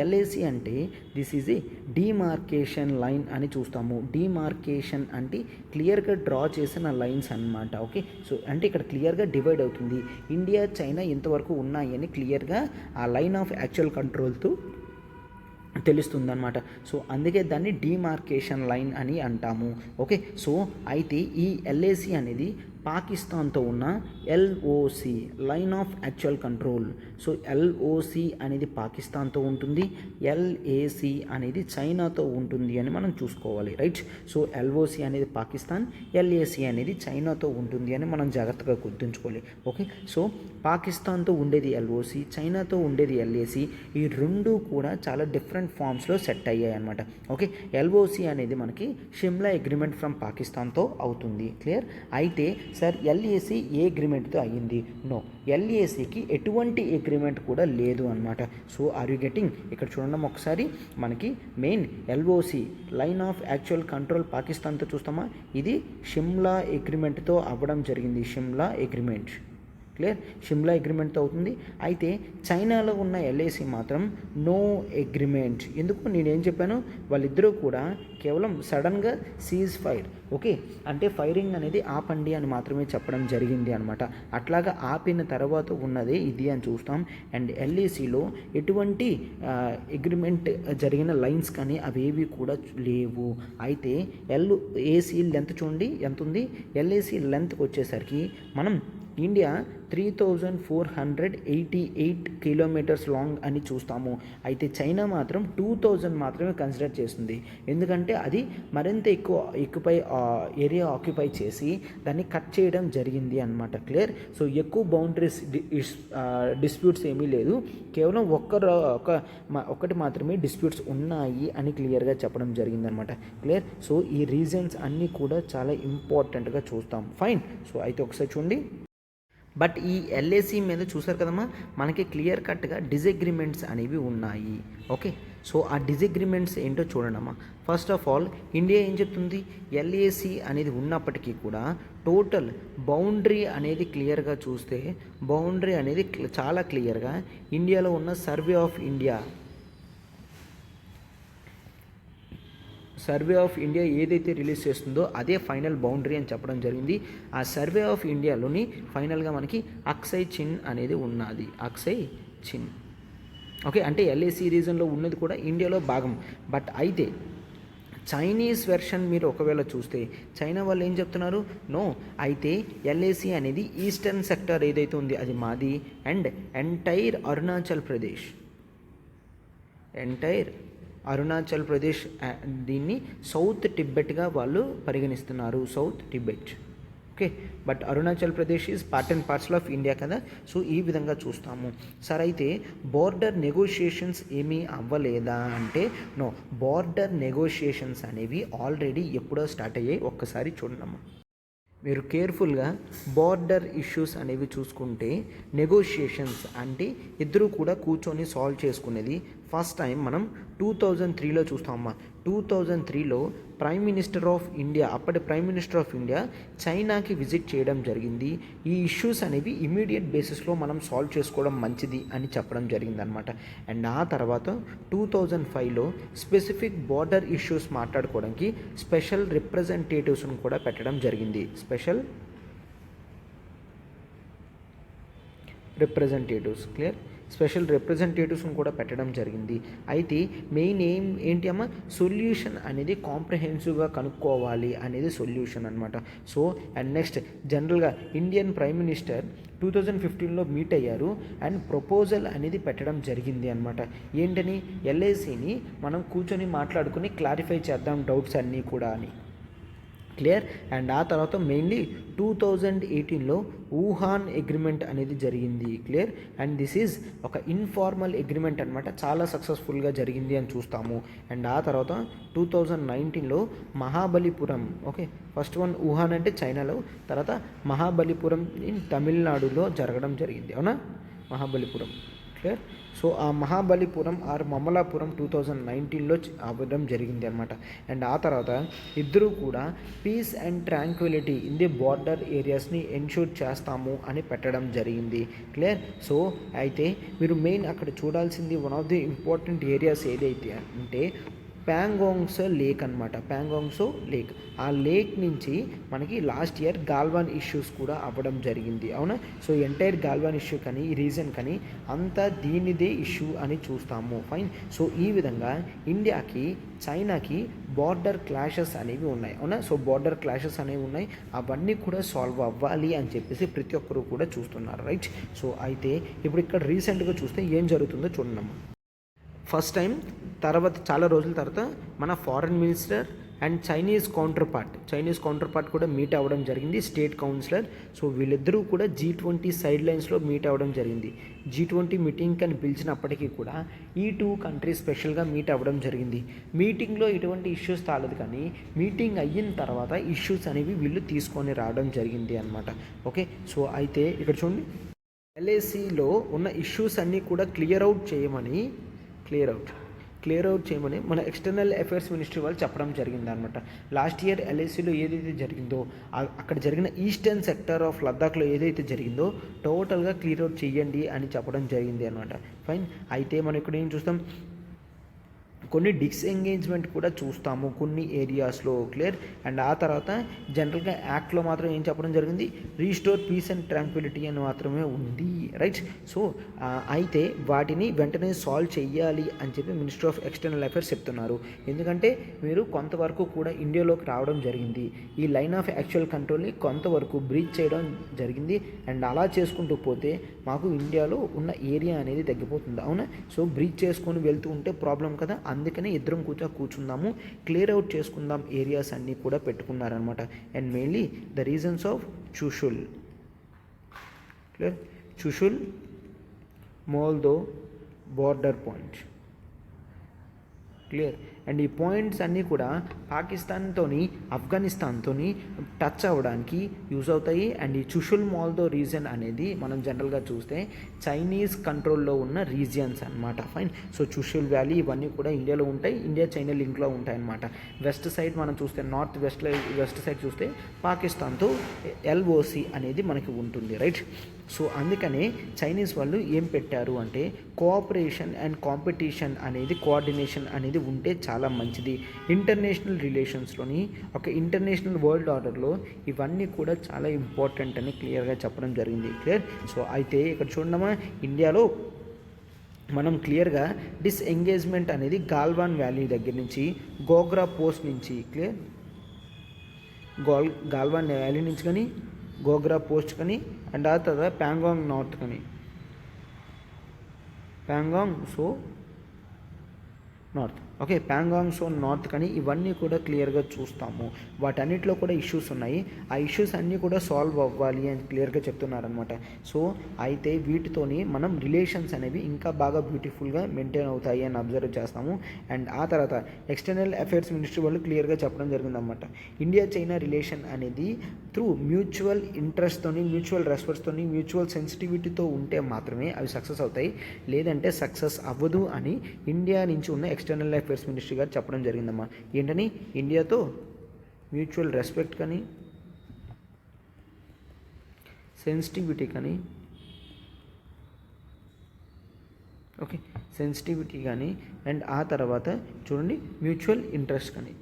ఎల్ఏసి అంటే this is a demarcation line అని చూస్తాము. డిమార్కేషన్ అంటే క్లియర్గా డ్రా చేసిన లైన్స్ అన్నమాట. ఓకే, సో అంటే ఇక్కడ క్లియర్గా డివైడ్ అవుతుంది. ఇండియా చైనా ఇంతవరకు ఉన్నాయని క్లియర్గా ఆ లైన్ ఆఫ్ యాక్చువల్ కంట్రోల్తో తెలుస్తుందన్నమాట. సో అందుకే దాన్ని డిమార్కేషన్ లైన్ అని అంటాము. ఓకే, సో అయితే ఈ ఎల్ఏసి అనేది పాకిస్తాన్తో ఉన్న LOC, line of actual control. So LOC అనేది పాకిస్తాన్తో ఉంటుంది, ఎల్ఏసి అనేది చైనాతో ఉంటుంది అని మనం చూసుకోవాలి. రైట్. సో ఎల్ఓసి అనేది పాకిస్తాన్, ఎల్ఏసి అనేది చైనాతో ఉంటుంది అని మనం జాగ్రత్తగా గుర్తుంచుకోవాలి. ఓకే, సో పాకిస్తాన్తో ఉండేది ఎల్ఓసి, చైనాతో ఉండేది ఎల్ఏసి. ఈ రెండు కూడా చాలా డిఫరెంట్ ఫామ్స్లో సెట్ అయ్యాయి అనమాట. ఓకే, ఎల్ఓసి అనేది మనకి షిమ్లా అగ్రిమెంట్ ఫ్రమ్ పాకిస్తాన్తో అవుతుంది. క్లియర్. అయితే సార్ ఎల్ఏసి ఏ అగ్రిమెంట్తో అయ్యింది? నో, ఎల్ఏసికి ఎటువంటి అగ్రిమెంట్ కూడా లేదు అనమాట. So are you getting? ఇక్కడ చూడండి ఒకసారి, మనకి main LOC line of actual control పాకిస్తాన్తో చూస్తామా, ఇది షిమ్లా అగ్రిమెంట్తో అవ్వడం జరిగింది. షిమ్లా అగ్రిమెంట్. క్లియర్. షిమ్లా అగ్రిమెంట్తో అవుతుంది. అయితే చైనాలో ఉన్న ఎల్ఏసి మాత్రం నో అగ్రిమెంట్. ఎందుకు? నేనేం చెప్పాను, వాళ్ళిద్దరూ కూడా కేవలం సడన్గా సీజ్ ఫైర్, ఓకే, అంటే ఫైరింగ్ అనేది ఆపండి అని మాత్రమే చెప్పడం జరిగింది అనమాట. అట్లాగా ఆపిన తర్వాత ఉన్నదే ఇది అని చూస్తాం. అండ్ ఎల్ఏసిలో ఎటువంటి అగ్రిమెంట్ జరిగిన లైన్స్ కానీ అవేవి కూడా లేవు. అయితే ఎల్ఏసి లెంత్ చూడండి ఎంత ఉంది. ఎల్ఏసి లెంత్కి వచ్చేసరికి మనం ఇండియా 3488 కిలోమీటర్స్ లాంగ్ అని చూస్తాము. అయితే చైనా మాత్రం 2000 మాత్రమే కన్సిడర్ చేస్తుంది. ఎందుకంటే అది మరింత ఎక్కువపై ఏరియా ఆక్యుపై చేసి దాన్ని కట్ చేయడం జరిగింది అనమాట. క్లియర్. సో ఎక్కువ బౌండరీస్ డిస్ప్యూట్స్ ఏమీ లేదు, కేవలం ఒకటి మాత్రమే డిస్ప్యూట్స్ ఉన్నాయి అని క్లియర్గా చెప్పడం జరిగిందనమాట. క్లియర్. సో ఈ రీజన్స్ అన్నీ కూడా చాలా ఇంపార్టెంట్గా చూస్తాం. ఫైన్. సో అయితే ఒకసారి చూడండి. బట్ ఈ ఎల్ఏసి మీద చూసారు కదమ్మా, మనకి క్లియర్ కట్గా డిసగ్రిమెంట్స్ అనేవి ఉన్నాయి. ఓకే, సో ఆ డిసగ్రిమెంట్స్ ఏంటో చూడండమ్మా. ఫస్ట్ ఆఫ్ ఆల్ ఇండియా ఏం చెప్తుంది, ఎల్ఏసి అనేది ఉన్నప్పటికీ కూడా టోటల్ బౌండరీ అనేది క్లియర్గా చూస్తే బౌండరీ అనేది చాలా క్లియర్గా ఇండియాలో ఉన్న సర్వే ఆఫ్ ఇండియా ఏదైతే రిలీజ్ చేస్తుందో అదే ఫైనల్ బౌండరీ అని చెప్పడం జరిగింది. ఆ సర్వే ఆఫ్ ఇండియాలోని ఫైనల్గా మనకి అక్సై చిన్ అనేది ఉన్నది. అక్సై చిన్. ఓకే, అంటే ఎల్ఏసి రీజన్లో ఉన్నది కూడా ఇండియాలో భాగం. బట్ అయితే చైనీస్ వెర్షన్ మీరు ఒకవేళ చూస్తే చైనా వాళ్ళు ఏం చెప్తున్నారు, నో, అయితే ఎల్ఏసి అనేది ఈస్టర్న్ సెక్టర్ ఏదైతే ఉంది అది మాది. అండ్ ఎంటైర్ అరుణాచల్ ప్రదేశ్ దీన్ని సౌత్ టిబెట్గా వాళ్ళు పరిగణిస్తున్నారు. South Tibet. Okay, but Arunachal Pradesh is part and parcel of India కదా. సో ఈ విధంగా చూస్తాము. సార్ అయితే బోర్డర్ నెగోషియేషన్స్ ఏమీ అవ్వలేదా అంటే నో, బోర్డర్ నెగోషియేషన్స్ అనేవి ఆల్రెడీ ఎప్పుడో స్టార్ట్ అయ్యాయి. ఒక్కసారి చూడమ్మా, మీరు కేర్ఫుల్గా బోర్డర్ ఇష్యూస్ అనేవి చూసుకుంటే నెగోషియేషన్స్ అంటే ఇద్దరు కూడా కూర్చొని సాల్వ్ చేసుకునేది ఫస్ట్ టైం మనం 2003లో చూస్తామమ్మా. 2003లో ప్రైమ్ మినిస్టర్ ఆఫ్ ఇండియా, అప్పటి ప్రైమ్ మినిస్టర్ ఆఫ్ ఇండియా చైనాకి విజిట్ చేయడం జరిగింది. ఈ ఇష్యూస్ అనేవి ఇమీడియట్ బేసిస్లో మనం సాల్వ్ చేసుకోవడం మంచిది అని చెప్పడం జరిగిందనమాట. అండ్ ఆ తర్వాత 2005లో స్పెసిఫిక్ బార్డర్ ఇష్యూస్ మాట్లాడుకోవడానికి స్పెషల్ రిప్రజెంటేటివ్స్ను కూడా పెట్టడం జరిగింది. స్పెషల్ రిప్రజెంటేటివ్స్ని కూడా పెట్టడం జరిగింది. అయితే మెయిన్ ఏంటి అమ్మ, సొల్యూషన్ అనేది కాంప్రహెన్సివ్గా కనుక్కోవాలి అనేది సొల్యూషన్ అనమాట. సో అండ్ నెక్స్ట్ జనరల్గా ఇండియన్ ప్రైమ్ మినిస్టర్ 2015లో మీట్ అయ్యారు అండ్ ప్రపోజల్ అనేది పెట్టడం జరిగింది అనమాట. ఏంటని, ఎల్ఐసిని మనం కూర్చొని మాట్లాడుకుని క్లారిఫై చేద్దాం డౌట్స్ అన్నీ కూడా అని. క్లియర్. అండ్ ఆ తర్వాత మెయిన్లీ 2018లో వుహాన్ అగ్రిమెంట్ అనేది జరిగింది. క్లియర్. అండ్ దిస్ ఈజ్ ఒక ఇన్ఫార్మల్ అగ్రిమెంట్ అనమాట, చాలా సక్సెస్ఫుల్గా జరిగింది అని చూస్తాము. అండ్ ఆ తర్వాత 2019లో Mahabalipuram, okay, first one Wuhan అంటే చైనాలో, తర్వాత మహాబలిపురం ఇన్ తమిళనాడులో జరగడం జరిగింది. అవునా, మహాబలిపురం. క్లియర్. సో ఆ మహాబలిపురం ఆర్ మమలాపురం 2019లో అవ్వడం జరిగింది అనమాట. అండ్ ఆ తర్వాత ఇద్దరు కూడా peace and tranquility in the border ఏరియాస్ని ఎన్ష్యూర్ చేస్తాము అని పెట్టడం జరిగింది. క్లియర్. సో అయితే మీరు మెయిన్ అక్కడ చూడాల్సింది one of the important areas ఏదైతే అంటే ప్యాంగాంగ్సో లేక్ అనమాట. ప్యాంగాంగ్సో లేక్, ఆ లేక్ నుంచి మనకి లాస్ట్ ఇయర్ గాల్వాన్ ఇష్యూస్ కూడా అవ్వడం జరిగింది. అవునా. సో ఎంటైర్ గాల్వాన్ ఇష్యూ కానీ ఈ రీజన్ కానీ అంతా దీనిదే ఇష్యూ అని చూస్తాము. ఫైన్. సో ఈ విధంగా ఇండియాకి చైనాకి బార్డర్ క్లాషెస్ అనేవి ఉన్నాయి. అవునా. సో బార్డర్ క్లాషెస్ అనేవి ఉన్నాయి, అవన్నీ కూడా సాల్వ్ అవ్వాలి అని చెప్పేసి ప్రతి ఒక్కరు కూడా చూస్తున్నారు. రైట్. సో అయితే ఇప్పుడు ఇక్కడ రీసెంట్గా చూస్తే ఏం జరుగుతుందో చూడండి. ఫస్ట్ టైం తర్వాత చాలా రోజుల తర్వాత మన foreign minister and Chinese counter part కూడా మీట్ అవ్వడం జరిగింది, స్టేట్ కౌన్సిలర్. సో వీళ్ళిద్దరూ కూడా G20 సైడ్ లైన్స్లో మీట్ అవ్వడం జరిగింది. G20 మీటింగ్ అని పిలిచినప్పటికీ కూడా ఈ టూ కంట్రీస్ స్పెషల్గా మీట్ అవ్వడం జరిగింది. మీటింగ్లో ఎటువంటి ఇష్యూస్ తాలేదు, కానీ మీటింగ్ అయిన తర్వాత ఇష్యూస్ అనేవి వీళ్ళు తీసుకొని రావడం జరిగింది అనమాట. ఓకే. సో అయితే ఇక్కడ చూడండి, LACలో ఉన్న ఇష్యూస్ అన్నీ కూడా క్లియర్ అవుట్ చేయమని మన ఎక్స్టర్నల్ అఫైర్స్ మినిస్ట్రీ వాళ్ళు చెప్పడం జరిగింది అనమాట. లాస్ట్ ఇయర్ LACలో ఏదైతే జరిగిందో, అక్కడ జరిగిన ఈస్టర్న్ సెక్టర్ ఆఫ్ లద్దాఖ్లో ఏదైతే జరిగిందో టోటల్గా క్లియర్ అవుట్ చేయండి అని చెప్పడం జరిగింది అనమాట. ఫైన్. అయితే మనం ఇక్కడ ఏం చూస్తాం, కొన్ని డిస్ఎంగేజ్మెంట్ కూడా చూస్తాము కొన్ని ఏరియాస్లో. క్లియర్. అండ్ ఆ తర్వాత జనరల్గా యాక్ట్లో మాత్రం ఏం చెప్పడం జరిగింది, రీస్టోర్ పీస్ అండ్ ట్రాంక్విలిటీ అని మాత్రమే ఉంది. రైట్. సో అయితే వాటిని వెంటనే సాల్వ్ చేయాలి అని చెప్పి మినిస్ట్రీ ఆఫ్ ఎక్స్టర్నల్ అఫైర్స్ చెప్తున్నారు. ఎందుకంటే మీరు కొంతవరకు కూడా ఇండియాలోకి రావడం జరిగింది, ఈ లైన్ ఆఫ్ యాక్చువల్ కంట్రోల్ని కొంతవరకు బ్రీచ్ చేయడం జరిగింది. అండ్ అలా చేసుకుంటూ పోతే మాకు ఇండియాలో ఉన్న ఏరియా అనేది తగ్గిపోతుంది. అవునా. సో బ్రీచ్ చేసుకొని వెళ్తూ ఉంటే ప్రాబ్లం కదా, అందుకనే ఇద్దరం కూర్చుందాము, క్లియర్ అవుట్ చేసుకుందాం ఏరియాస్ అన్నీ కూడా పెట్టుకున్నారనమాట. And mainly the reasons of Chushul, clear, Chushul Moldo border point. Clear. And ఈ పాయింట్స్ అన్నీ కూడా పాకిస్తాన్తోని ఆఫ్ఘనిస్తాన్తోని టచ్ అవ్వడానికి యూజ్ అవుతాయి. అండ్ ఈ చుషుల్ మోల్దో రీజియన్ అనేది మనం జనరల్గా చూస్తే చైనీస్ కంట్రోల్లో ఉన్న రీజియన్స్ అనమాట. ఫైన్. సో చుషుల్ వ్యాలీ ఇవన్నీ కూడా ఇండియాలో ఉంటాయి, ఇండియా చైనా లింక్లో ఉంటాయి అనమాట. వెస్ట్ సైడ్ మనం చూస్తే వెస్ట్ సైడ్ చూస్తే పాకిస్తాన్తో LOC అనేది మనకి ఉంటుంది. రైట్. సో అందుకనే చైనీస్ వాళ్ళు ఏం పెట్టారు అంటే కోఆపరేషన్ అండ్ కాంపిటీషన్ అనేది, కోఆర్డినేషన్ అనేది ఉంటే చాలా మంచిది. ఇంటర్నేషనల్ రిలేషన్స్లోని ఒక ఇంటర్నేషనల్ వరల్డ్ ఆర్డర్లో ఇవన్నీ కూడా చాలా ఇంపార్టెంట్ అని క్లియర్గా చెప్పడం జరిగింది. క్లియర్. సో అయితే ఇక్కడ చూడమ్మా, ఇండియాలో మనం క్లియర్గా డిస్ఎంగేజ్మెంట్ అనేది గాల్వాన్ వ్యాలీ దగ్గర నుంచి గోగ్రా పోస్ట్ నుంచి, క్లియర్, గాల్వాన్ వ్యాలీ నుంచి కానీ గోగ్రా పోస్ట్ కానీ అండ్ ఆ తర్వాత ప్యాంగాంగ్ నార్త్ కానీ, Pangong so north, okay, Pangong so north కానీ ఇవన్నీ కూడా క్లియర్గా చూస్తాము. వాటన్నిటిలో కూడా ఇష్యూస్ ఉన్నాయి, ఆ ఇష్యూస్ అన్నీ కూడా సాల్వ్ అవ్వాలి అని క్లియర్గా చెప్తున్నారనమాట. సో అయితే వీటితోని మనం రిలేషన్స్ అనేవి ఇంకా బాగా బ్యూటిఫుల్గా మెయింటైన్ అవుతాయి అని అబ్జర్వ్ చేస్తాము. అండ్ ఆ తర్వాత ఎక్స్టర్నల్ అఫైర్స్ మినిస్ట్రీ వాళ్ళు క్లియర్గా చెప్పడం జరిగిందనమాట, ఇండియా చైనా రిలేషన్ అనేది త్రూ మ్యూచువల్ ఇంట్రెస్ట్తోని, మ్యూచువల్ రెస్పెక్ట్తోని, మ్యూచువల్ సెన్సిటివిటీతో ఉంటే మాత్రమే అవి సక్సెస్ అవుతాయి, లేదంటే సక్సెస్ అవ్వదు అని ఇండియా నుంచి ఉన్న ఎక్స్టర్నల్ అఫేర్స్ మినిస్ట్రీ గారు చెప్పడం జరిగిందమ్మా. ఏంటని? ఇండియాతో మ్యూచువల్ రెస్పెక్ట్ కానీ సెన్సిటివిటీ కానీ ఓకే సెన్సిటివిటీ కానీ అండ్ ఆ తర్వాత చూడండి మ్యూచువల్ ఇంట్రెస్ట్ కానీ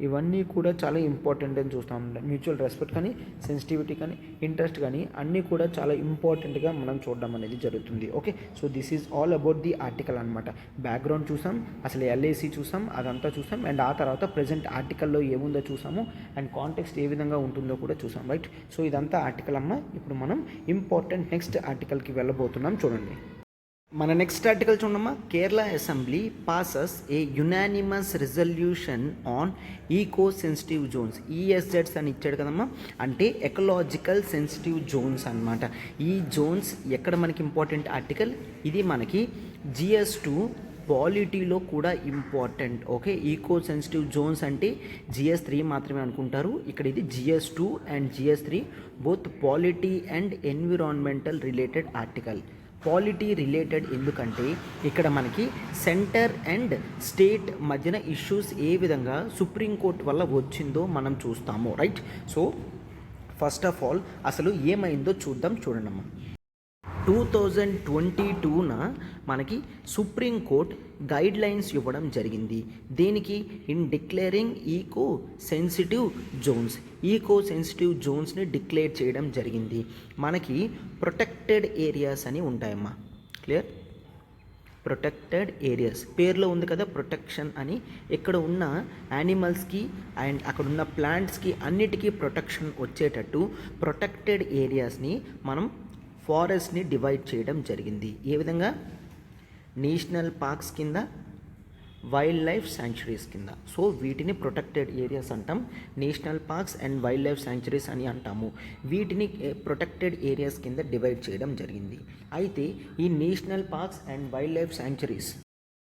ఇవన్నీ కూడా చాలా ఇంపార్టెంట్ అని చూస్తూ ఉంటాం. మ్యూచువల్ రెస్పెక్ట్ కానీ సెన్సిటివిటీ కానీ ఇంట్రెస్ట్ కానీ అన్నీ కూడా చాలా ఇంపార్టెంట్గా మనం చూడడం అనేది జరుగుతుంది. Okay, so this is all about the article అనమాట. బ్యాక్గ్రౌండ్ చూసాం, అసలు ఎల్ఏసి చూసాం, అదంతా చూసాం అండ్ ఆ తర్వాత ప్రజెంట్ ఆర్టికల్లో ఏముందో చూసాము అండ్ కాంటెక్స్ట్ ఏ విధంగా ఉంటుందో కూడా చూసాం. రైట్, సో ఇదంతా ఆర్టికల్ అమ్మ. ఇప్పుడు మనం ఇంపార్టెంట్ నెక్స్ట్ ఆర్టికల్కి వెళ్ళబోతున్నాం. చూడండి మన నెక్స్ట్ ఆర్టికల్ చూడమ్మా. Kerala assembly passes a unanimous resolution on eco sensitive zones. ఈఎస్జెడ్స్ అని ఇచ్చాడు కదమ్మా, అంటే ఎకలాజికల్ సెన్సిటివ్ జోన్స్ అనమాట. ఈ జోన్స్ ఎక్కడ మనకి ఇంపార్టెంట్ ఆర్టికల్, ఇది మనకి GS2 పాలిటీలో కూడా important. Okay, eco sensitive zones అంటే GS3 మాత్రమే అనుకుంటారు, ఇక్కడ ఇది GS2 and GS3 both polity and environmental related article. Polity related ఎందుకంటే ఇక్కడ మనకి సెంటర్ అండ్ స్టేట్ మధ్యన ఇష్యూస్ ఏ విధంగా సుప్రీంకోర్టు వల్ల వచ్చిందో మనం చూస్తాము. Right, so first of all అసలు ఏమైందో చూద్దాం. చూడండమ్మా, 2022న మనకి సుప్రీంకోర్టు గైడ్ లైన్స్ ఇవ్వడం జరిగింది. దేనికి? In declaring eco sensitive zones. Eco sensitive జోన్స్ని డిక్లేర్ చేయడం జరిగింది. మనకి ప్రొటెక్టెడ్ ఏరియాస్ అని ఉంటాయమ్మా. క్లియర్? ప్రొటెక్టెడ్ ఏరియాస్ పేర్లో ఉంది కదా ప్రొటెక్షన్ అని. ఇక్కడ ఉన్న యానిమల్స్కి అండ్ అక్కడ ఉన్న ప్లాంట్స్కి అన్నిటికీ ప్రొటెక్షన్ వచ్చేటట్టు ప్రొటెక్టెడ్ ఏరియాస్ని మనం ఫారెస్ట్ని డివైడ్ చేయడం జరిగింది. ఏ విధంగా? నేషనల్ పార్క్స్ కింద, వైల్డ్ లైఫ్ శాంక్చురీస్ కింద. సో వీటిని ప్రొటెక్టెడ్ ఏరియాస్ అంటాం. National parks and wildlife sanctuaries అని అంటాము. వీటిని ప్రొటెక్టెడ్ ఏరియాస్ కింద డివైడ్ చేయడం జరిగింది. అయితే ఈ national parks and wildlife sanctuaries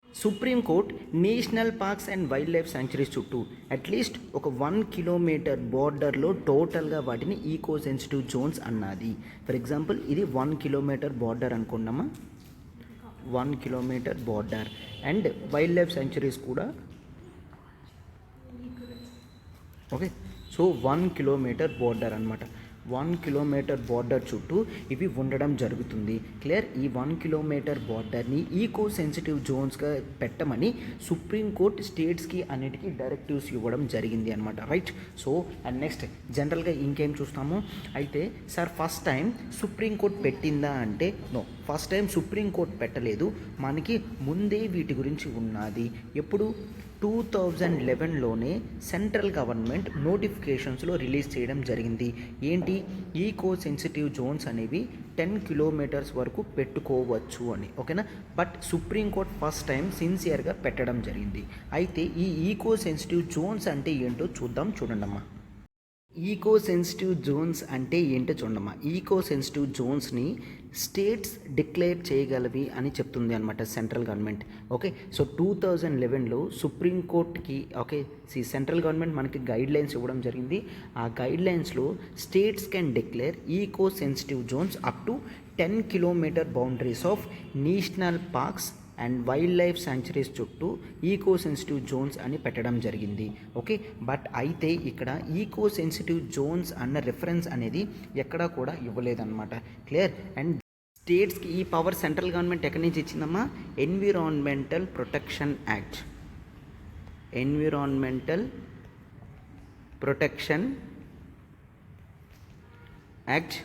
supreme court national parks and wildlife sanctuaries చుట్టూ అట్లీస్ట్ ఒక 1 కిలోమీటర్ బార్డర్లో టోటల్గా వాటిని ఈకో సెన్సిటివ్ జోన్స్ అన్నది. ఫర్ ఎగ్జాంపుల్ ఇది 1 కిలోమీటర్ బార్డర్ అనుకున్నామా, 1 kilometre border and wildlife sanctuaries కూడా ఓకే. సో 1 కిలోమీటర్ బార్డర్ అనమాట. 1 కిలోమీటర్ బార్డర్ చుట్టూ ఇవి ఉండడం జరుగుతుంది. క్లియర్? ఈ 1 కిలోమీటర్ బార్డర్ని ఈకో సెన్సిటివ్ జోన్స్గా పెట్టమని సుప్రీంకోర్టు స్టేట్స్కి అన్నిటికీ డైరెక్టివ్స్ ఇవ్వడం జరిగింది అనమాట. రైట్, సో అండ్ నెక్స్ట్ జనరల్గా ఇంకేం చూస్తాము అయితే, సార్ ఫస్ట్ టైం సుప్రీంకోర్టు పెట్టిందా అంటే నో, ఫస్ట్ టైం సుప్రీంకోర్టు పెట్టలేదు. మనకి ముందే వీటి గురించి ఉన్నది. ఎప్పుడు? 2011లోనే సెంట్రల్ గవర్నమెంట్ నోటిఫికేషన్స్లో రిలీజ్ చేయడం జరిగింది. ఏంటి? ఈకో సెన్సిటివ్ జోన్స్ అనేవి 10 కిలోమీటర్స్ వరకు పెట్టుకోవచ్చు అని. ఓకేనా? బట్ సుప్రీంకోర్టు ఫస్ట్ టైం సిన్సియర్గా పెట్టడం జరిగింది. అయితే ఈ ఈకో సెన్సిటివ్ జోన్స్ అంటే ఏంటో చూద్దాం. చూడండమ్మా, ఈకో సెన్సిటివ్ జోన్స్ అంటే ఏంటో చూడమ్మా. ఈకో సెన్సిటివ్ జోన్స్ని స్టేట్స్ డిక్లేర్ చేయగలవి అని చెప్తుంది అనమాట సెంట్రల్ గవర్నమెంట్. ఓకే, సో 2011లో సుప్రీంకోర్టుకి ఓకే సెంట్రల్ గవర్నమెంట్ మనకి గైడ్ లైన్స్ ఇవ్వడం జరిగింది. ఆ గైడ్ లైన్స్లో states can declare eco sensitive zones up to 10 kilometre boundaries of national parks and wildlife sanctuaries చుట్టూ ఈకో సెన్సిటివ్ జోన్స్ అని పెట్టడం జరిగింది. ఓకే, బట్ అయితే ఇక్కడ ఈకో సెన్సిటివ్ జోన్స్ అన్న రిఫరెన్స్ అనేది ఎక్కడా కూడా ఇవ్వలేదన్నమాట. క్లియర్? అండ్ స్టేట్స్కి ఈ పవర్ సెంట్రల్ గవర్నమెంట్ ఎక్కడి నుంచి ఇచ్చిందమ్మా? Environmental protection act. Environmental protection act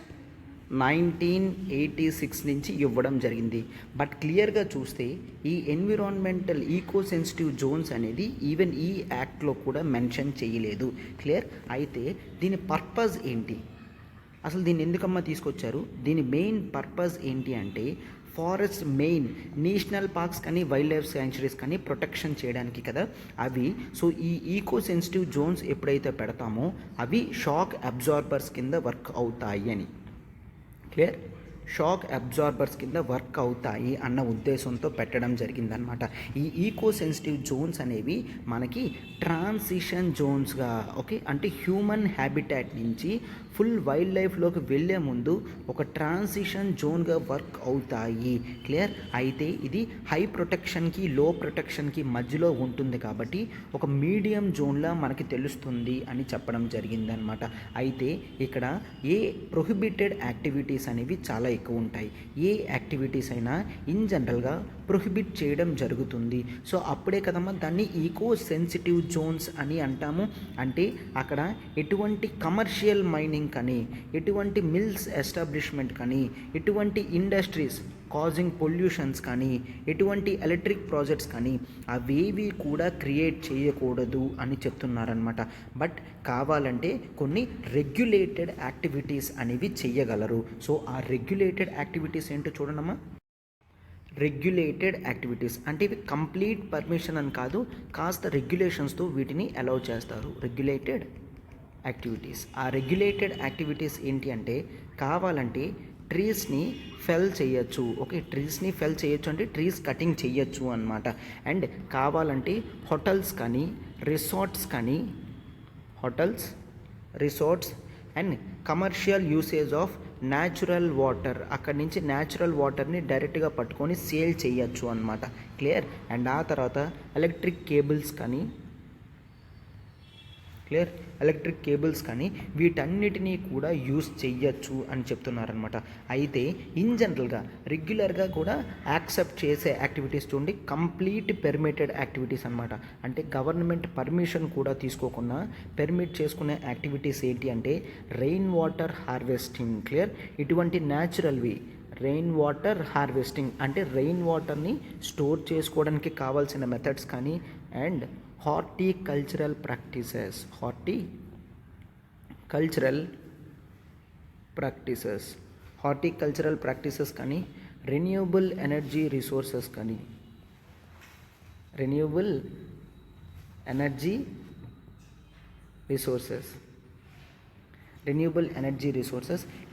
1986 నుంచి ఇవ్వడం జరిగింది. బట్ క్లియర్గా చూస్తే ఈ ఎన్విరాన్మెంటల్ ఈకో సెన్సిటివ్ జోన్స్ అనేది ఈవెన్ ఈ యాక్ట్లో కూడా మెన్షన్ చేయలేదు. క్లియర్? అయితే దీని పర్పస్ ఏంటి? అసలు దీన్ని ఎందుకమ్మా తీసుకొచ్చారు? దీని మెయిన్ పర్పస్ ఏంటి అంటే ఫారెస్ట్ మెయిన్ నేషనల్ పార్క్స్ కానీ వైల్డ్ లైఫ్ శాంక్చురీస్ కానీ ప్రొటెక్షన్ చేయడానికి కదా అవి. సో ఈ ఈకో సెన్సిటివ్ జోన్స్ ఎప్పుడైతే పెడతామో అవి షాక్ అబ్జార్బర్స్ కింద వర్క్ అవుతాయి అని. క్లియర్? షాక్ అబ్జార్బర్స్ కింద వర్క్ అవుతాయి అన్న ఉద్దేశంతో పెట్టడం జరిగిందనమాట. ఈ ఈకో సెన్సిటివ్ జోన్స్ అనేవి మనకి ట్రాన్సిషన్ జోన్స్గా, ఓకే, అంటే హ్యూమన్ హ్యాబిటాట్ నుంచి ఫుల్ వైల్డ్ లైఫ్లోకి వెళ్ళే ముందు ఒక ట్రాన్సిషన్ జోన్గా వర్క్ అవుతాయి. క్లియర్? అయితే ఇది హై ప్రొటెక్షన్కి లో ప్రొటెక్షన్కి మధ్యలో ఉంటుంది కాబట్టి ఒక మీడియం జోన్లా మనకి తెలుస్తుంది అని చెప్పడం జరిగిందనమాట. అయితే ఇక్కడ ఏ ప్రొహిబిటెడ్ యాక్టివిటీస్ అనేవి చాలా ఎక్కువ ఉంటాయి. ఏ యాక్టివిటీస్ అయినా ఇన్ జనరల్గా ప్రొహిబిట్ చేయడం జరుగుతుంది. సో అప్పుడే కదమ్మా దాన్ని ఈకో సెన్సిటివ్ జోన్స్ అని అంటాము. అంటే అక్కడ ఎటువంటి కమర్షియల్ మైనింగ్ కానీ, ఎటువంటి మిల్స్ ఎస్టాబ్లిష్మెంట్ కానీ, ఎటువంటి ఇండస్ట్రీస్ కాజింగ్ పొల్యూషన్స్ కానీ, ఎటువంటి ఎలక్ట్రిక్ ప్రాజెక్ట్స్ కానీ అవేవి కూడా క్రియేట్ చేయకూడదు అని చెప్తున్నారనమాట. బట్ కావాలంటే కొన్ని రెగ్యులేటెడ్ యాక్టివిటీస్ అనేవి చెయ్యగలరు. సో ఆ రెగ్యులేటెడ్ యాక్టివిటీస్ ఏంటో చూడనమ్మా. రెగ్యులేటెడ్ యాక్టివిటీస్ అంటే ఇవి కంప్లీట్ పర్మిషన్ అని కాదు, కాస్త రెగ్యులేషన్స్తో వీటిని అలౌ చేస్తారు. Regulated activities. ఆ రెగ్యులేటెడ్ యాక్టివిటీస్ ఏంటి అంటే కావాలంటే ట్రీస్ని ఫెల్ చేయొచ్చు. ఓకే, ట్రీస్ని ఫెల్ చేయొచ్చు అంటే ట్రీస్ కటింగ్ చేయొచ్చు అనమాట. అండ్ కావాలంటే హోటల్స్ కానీ, resorts and commercial usage of natural water, అక్కడి నుంచి న్యాచురల్ వాటర్ని డైరెక్ట్గా పట్టుకొని సేల్ చేయొచ్చు అనమాట. క్లియర్? అండ్ ఆ తర్వాత ఎలక్ట్రిక్ కేబుల్స్ కానీ వీటన్నిటినీ కూడా యూస్ చెయ్యొచ్చు అని చెప్తున్నారనమాట. అయితే ఇన్ జనరల్గా రెగ్యులర్గా కూడా యాక్సెప్ట్ చేసే యాక్టివిటీస్ చూడండి కంప్లీట్ పెర్మిటెడ్ యాక్టివిటీస్ అనమాట. అంటే గవర్నమెంట్ పర్మిషన్ కూడా తీసుకోకుండా పెర్మిట్ చేసుకునే యాక్టివిటీస్ ఏంటి అంటే రెయిన్ వాటర్ హార్వెస్టింగ్. క్లియర్? ఇటువంటి న్యాచురల్వి రెయిన్ వాటర్ హార్వెస్టింగ్ అంటే రెయిన్ వాటర్ని స్టోర్ చేసుకోవడానికి కావాల్సిన మెథడ్స్ కానీ, అండ్ హార్టికల్చరల్ ప్రాక్టీసెస్ కానీ, రెన్యూవబుల్ ఎనర్జీ రిసోర్సెస్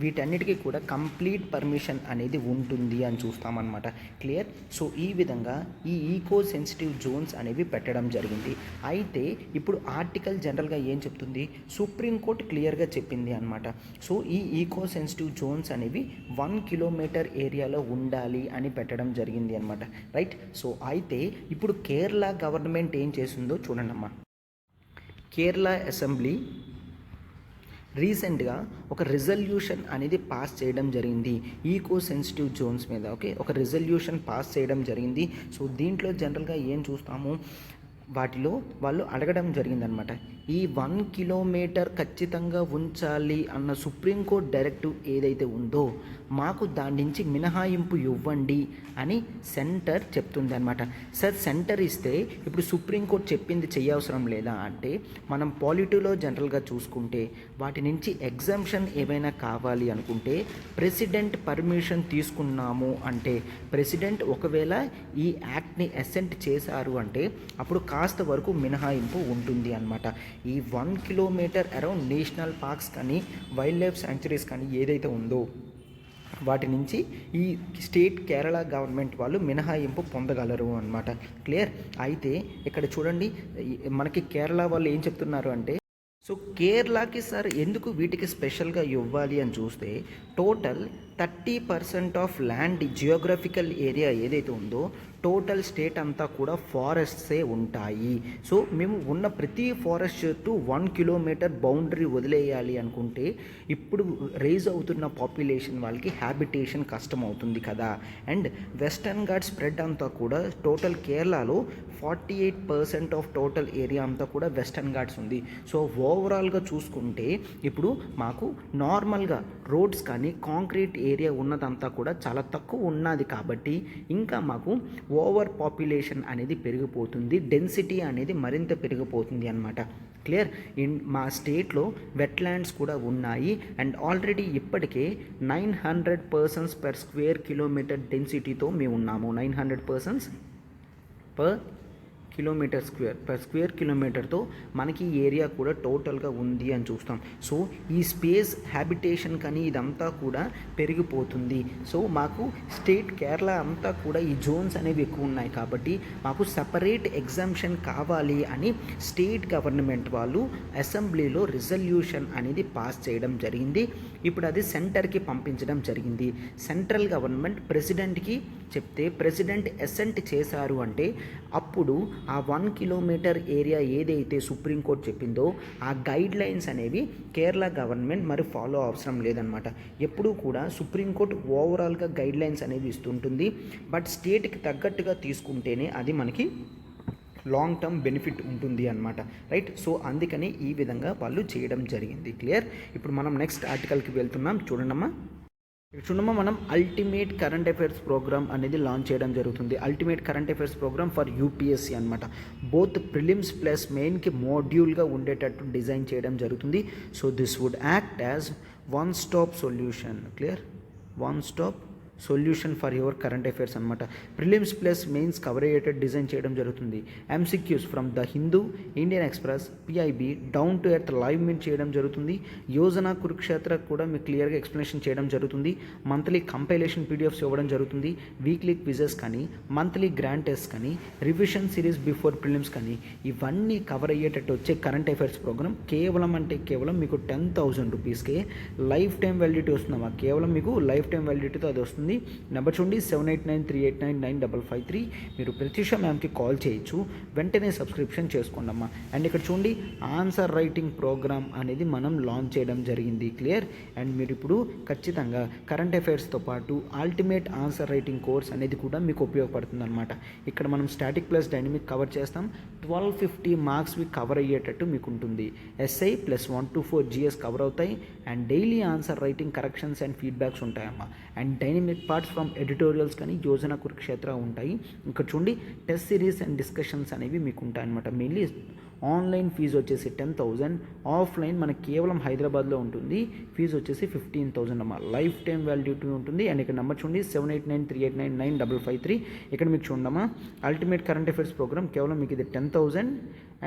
వీటన్నిటికీ కూడా కంప్లీట్ పర్మిషన్ అనేది ఉంటుంది అని చూస్తామన్నమాట. క్లియర్? సో ఈ విధంగా ఈ ఈకో సెన్సిటివ్ జోన్స్ అనేవి పెట్టడం జరిగింది. అయితే ఇప్పుడు ఆర్టికల్ జనరల్గా ఏం చెప్తుంది? సుప్రీంకోర్టు క్లియర్గా చెప్పింది అనమాట. సో ఈ ఈకో సెన్సిటివ్ జోన్స్ అనేవి 1 కిలోమీటర్ ఏరియాలో ఉండాలి అని పెట్టడం జరిగింది అనమాట. రైట్? సో అయితే ఇప్పుడు కేరళ గవర్నమెంట్ ఏం చేసిందో చూడండమ్మా. కేరళ అసెంబ్లీ రీసెంట్గా ఒక రిజల్యూషన్ అనేది పాస్ చేయడం జరిగింది ఈకో సెన్సిటివ్ జోన్స్ మీద. ఓకే, ఒక రిజల్యూషన్ పాస్ చేయడం జరిగింది. సో దీంట్లో జనరల్గా ఏం చూస్తాము, వాటిలో వాళ్ళు అడగడం జరిగిందనమాట. ఈ 1 కిలోమీటర్ ఖచ్చితంగా ఉంచాలి అన్న సుప్రీంకోర్టు డైరెక్టివ్ ఏదైతే ఉందో మాకు దాని నుంచి మినహాయింపు ఇవ్వండి అని సెంటర్ చెప్తుంది అనమాట. సార్ సెంటర్ ఇస్తే ఇప్పుడు సుప్రీంకోర్టు చెప్పింది చేయవసరం లేదా అంటే, మనం పాలిటీలో జనరల్గా చూసుకుంటే వాటి నుంచి ఎగ్జంప్షన్ ఏమైనా కావాలి అనుకుంటే ప్రెసిడెంట్ పర్మిషన్ తీసుకున్నాము అంటే, ప్రెసిడెంట్ ఒకవేళ ఈ యాక్ట్ని అసెంట్ చేశారు అంటే అప్పుడు కాస్త వరకు మినహాయింపు ఉంటుంది అనమాట. ఈ 1 కిలోమీటర్ అరౌండ్ నేషనల్ పార్క్స్ కానీ, వైల్డ్ లైఫ్ శాంక్చురీస్ కానీ ఏదైతే ఉందో వాటి నుంచి ఈ స్టేట్ కేరళ గవర్నమెంట్ వాళ్ళు మినహాయింపు పొందగలరు అన్నమాట. క్లియర్? అయితే ఇక్కడ చూడండి మనకి కేరళ వాళ్ళు ఏం చెప్తున్నారు అంటే, సో కేరళకి సార్ ఎందుకు వీటికి స్పెషల్గా ఇవ్వాలి అని చూస్తే total 30% of land geographical area ఏదైతే ఉందో టోటల్ స్టేట్ అంతా కూడా ఫారెస్ట్సే ఉంటాయి. సో మేము ఉన్న ప్రతి ఫారెస్ట్ చుట్టూ 1 కిలోమీటర్ బౌండరీ వదిలేయాలి అనుకుంటే ఇప్పుడు రైజ్ అవుతున్న పాపులేషన్ వాళ్ళకి హ్యాబిటేషన్ కష్టం అవుతుంది కదా. అండ్ వెస్టర్న్ ఘాట్స్ స్ప్రెడ్ అంతా కూడా టోటల్ కేరళలో 48% ఆఫ్ టోటల్ ఏరియా అంతా కూడా వెస్టర్న్ ఘాట్స్ ఉంది. సో ఓవరాల్గా చూసుకుంటే ఇప్పుడు మాకు నార్మల్గా రోడ్స్ కానీ కాంక్రీట్ ఏరియా ఉన్నదంతా కూడా చాలా తక్కువ ఉన్నది కాబట్టి ఇంకా మాకు ఓవర్ పాపులేషన్ అనేది పెరిగిపోతుంది, డెన్సిటీ అనేది మరింత పెరిగిపోతుంది అన్నమాట. క్లియర్? మా స్టేట్లో వెట్లాండ్స్ కూడా ఉన్నాయి అండ్ ఆల్రెడీ ఇప్పటికే 900 persons per square kilometer డెన్సిటీతో మేము ఉన్నాము. 900 persons per kilometre square per square కిలోమీటర్తో మనకి ఈ ఏరియా కూడా టోటల్గా ఉంది అని చూస్తాం. సో ఈ స్పేస్ హ్యాబిటేషన్ కానీ ఇదంతా కూడా పెరిగిపోతుంది. సో మాకు స్టేట్ కేరళ అంతా కూడా ఈ జోన్స్ అనేవి ఎక్కువ ఉన్నాయి కాబట్టి మాకు సపరేట్ ఎగ్జామ్షన్ కావాలి అని స్టేట్ గవర్నమెంట్ వాళ్ళు అసెంబ్లీలో రిజల్యూషన్ అనేది పాస్ చేయడం జరిగింది. ఇప్పుడు అది సెంటర్కి పంపించడం జరిగింది. సెంట్రల్ గవర్నమెంట్ ప్రెసిడెంట్కి చెప్తే ప్రెసిడెంట్ అసెంట్ చేశారు అంటే అప్పుడు ఆ 1 కిలోమీటర్ ఏరియా ఏదైతే సుప్రీంకోర్టు చెప్పిందో ఆ గైడ్ లైన్స్ అనేవి కేరళ గవర్నమెంట్ మరి ఫాలో అవసరం లేదనమాట. ఎప్పుడూ కూడా సుప్రీంకోర్టు ఓవరాల్గా గైడ్ లైన్స్ అనేవి ఇస్తుంటుంది. బట్ స్టేట్కి తగ్గట్టుగా తీసుకుంటేనే అది మనకి లాంగ్ టర్మ్ బెనిఫిట్ ఉంటుంది అనమాట. రైట్. సో అందుకని ఈ విధంగా వాళ్ళు చేయడం జరిగింది. క్లియర్. ఇప్పుడు మనం నెక్స్ట్ ఆర్టికల్కి వెళ్తున్నాం. చూడండమ్మా. మనం అల్టిమేట్ కరెంట్ అఫైర్స్ ప్రోగ్రామ్ అనేది లాంచ్ చేయడం జరుగుతుంది. Ultimate current affairs programme for UPSC అనమాట. బోత్ ప్రిలిమ్స్ ప్లస్ మెయిన్కి మోడ్యూల్గా ఉండేటట్టు డిజైన్ చేయడం జరుగుతుంది. So this would act as one stop solution. Clear. One stop solution for your current affairs అనమాట. ప్రిలిమ్స్ ప్లస్ మెయిన్స్ కవర్ అయ్యేటట్టు డిజైన్ చేయడం జరుగుతుంది. MCQs from the Hindu, Indian Express, PIB down to earth live meet చేయడం జరుగుతుంది. యోజన కురుక్షేత్ర కూడా మీకు క్లియర్గా explanation చేయడం జరుగుతుంది. మంత్లీ కంపైలేషన్ పీడిఎఫ్స్ ఇవ్వడం జరుగుతుంది. వీక్లీ క్విజెస్ కానీ, మంత్లీ గ్రాండ్ టెస్ట్ కానీ, రివిజన్ సిరీస్ బిఫోర్ ప్రిలిమ్స్ కానీ ఇవన్నీ కవర్ అయ్యేటట్టు వచ్చే కరెంట్ అఫైర్స్ ప్రోగ్రామ్ కేవలం మీకు 10,000 రూపీస్కే లైఫ్ టైం వ్యాలిడిటీ వస్తుందమ్మా. కేవలం మీకు లైఫ్ టైం వ్యాలిడిటీతో అది వస్తుంది. నెంబర్ చూడండి 7893899553. మీరు ప్రత్యూష మ్యామ్కి కాల్ చేయొచ్చు. వెంటనే సబ్స్క్రిప్షన్ చేసుకోండి అమ్మా. అండ్ ఇక్కడ చూడండి ఆన్సర్ రైటింగ్ ప్రోగ్రామ్ అనేది మనం లాంచ్ చేయడం జరిగింది. క్లియర్. అండ్ మీరు ఇప్పుడు ఖచ్చితంగా కరెంట్ అఫైర్స్తో పాటు అల్టిమేట్ ఆన్సర్ రైటింగ్ కోర్స్ అనేది కూడా మీకు ఉపయోగపడుతుంది అనమాట. ఇక్కడ మనం స్టాటిక్ ప్లస్ డైనమిక్ కవర్ చేస్తాం. 1250 మార్క్స్వి కవర్ అయ్యేటట్టు మీకు ఉంటుంది. Essay plus 1 to 4 GS cover అవుతాయి. And daily answer writing corrections and feedbacks ఉంటాయమ్మా. And dynamic parts from editorials కానీ యోజన కురుక్షేత్ర ఉంటాయి. ఇక్కడ చూడండి టెస్ట్ సిరీస్ అండ్ డిస్కషన్స్ అనేవి మీకు ఉంటాయి అనమాట. మెయిన్లీ ఆన్లైన్ ఫీజు వచ్చేసి 10,000, ఆఫ్లైన్ మనకి కేవలం హైదరాబాద్లో ఉంటుంది. ఫీజు వచ్చేసి 15,000 అమ్మా. లైఫ్ టైం వ్యాలిడిటీ ఉంటుంది. అండ్ ఇక్కడ నెంబర్ చూడండి 7893899553. ఇక్కడ మీకు చూడమ్మా అల్టిమేట్ కరెంట్ అఫైర్స్ ప్రోగ్రామ్ కేవలం మీకు ఇది 10,000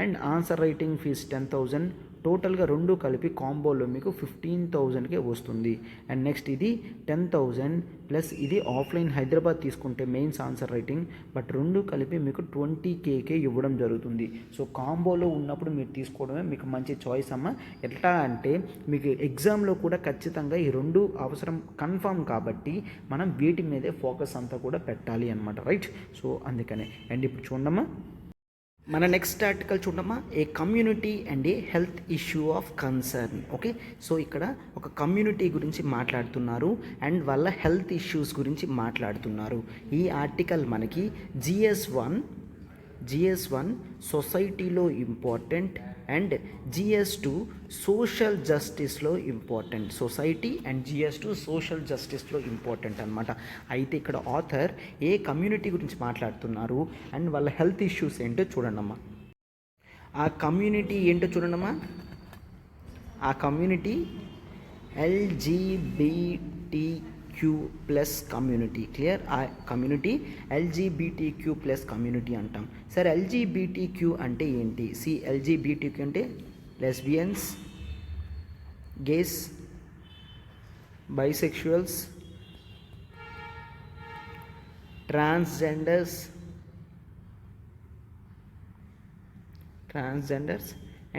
అండ్ ఆన్సర్ రైటింగ్ ఫీజ్ 10,000. టోటల్గా రెండు కలిపి కాంబోలో మీకు 15,000కే వస్తుంది. అండ్ నెక్స్ట్ ఇది 10,000 ప్లస్ ఇది ఆఫ్లైన్ హైదరాబాద్ తీసుకుంటే మెయిన్స్ ఆన్సర్ రైటింగ్, బట్ రెండు కలిపి మీకు 20Kకే ఇవ్వడం జరుగుతుంది. సో కాంబోలో ఉన్నప్పుడు మీరు తీసుకోవడమే మీకు మంచి చాయిస్ అమ్మ. ఎట్లా అంటే మీకు ఎగ్జామ్లో కూడా ఖచ్చితంగా ఈ రెండు అవసరం కన్ఫామ్ కాబట్టి మనం వీటి మీదే ఫోకస్ అంతా కూడా పెట్టాలి అనమాట. రైట్. సో అందుకనే. అండ్ ఇప్పుడు చూడమ్మా మన నెక్స్ట్ ఆర్టికల్ చూడమ్మా. A community and a health issue of concern. Okay. So ఇక్కడ ఒక కమ్యూనిటీ గురించి మాట్లాడుతున్నారు అండ్ వాళ్ళ హెల్త్ ఇష్యూస్ గురించి మాట్లాడుతున్నారు. ఈ ఆర్టికల్ మనకి GS1 సొసైటీలో ఇంపార్టెంట్ అండ్ GS2 సోషల్ జస్టిస్లో important. Society and GS2 social జస్టిస్లో ఇంపార్టెంట్ అనమాట. అయితే ఇక్కడ ఆథర్ ఏ కమ్యూనిటీ గురించి మాట్లాడుతున్నారు అండ్ వాళ్ళ హెల్త్ ఇష్యూస్ ఏంటో చూడండమ్మా. ఆ కమ్యూనిటీ ఏంటో చూడండమ్మా. ఆ కమ్యూనిటీ LGBTQ+ కమ్యూనిటీ. క్లియర్. ఆ కమ్యూనిటీ LGBTQ+ కమ్యూనిటీ అంటాం. సరే LGBTQ అంటే ఏంటి? LGBTQ అంటే lesbians, gays, bisexuals, transgenders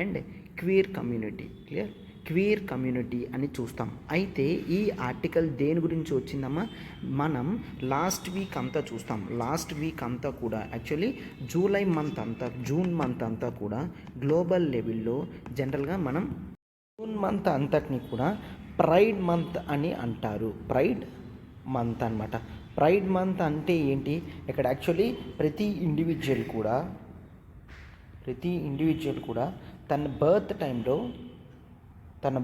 and queer community. Clear. Queer community అని చూస్తాం. అయితే ఈ ఆర్టికల్ దేని గురించి వచ్చిందమ్మా? మనం లాస్ట్ వీక్ అంతా చూస్తాం. లాస్ట్ వీక్ అంతా కూడా యాక్చువల్లీ జూన్ మంత్ అంతా కూడా గ్లోబల్ లెవెల్లో జనరల్గా మనం జూన్ మంత్ అంతటిని కూడా ప్రైడ్ మంత్ అని అంటారు. ప్రైడ్ మంత్ అనమాట. ప్రైడ్ మంత్ అంటే ఏంటి? ఇక్కడ యాక్చువల్లీ ప్రతి ఇండివిజువల్ కూడా తన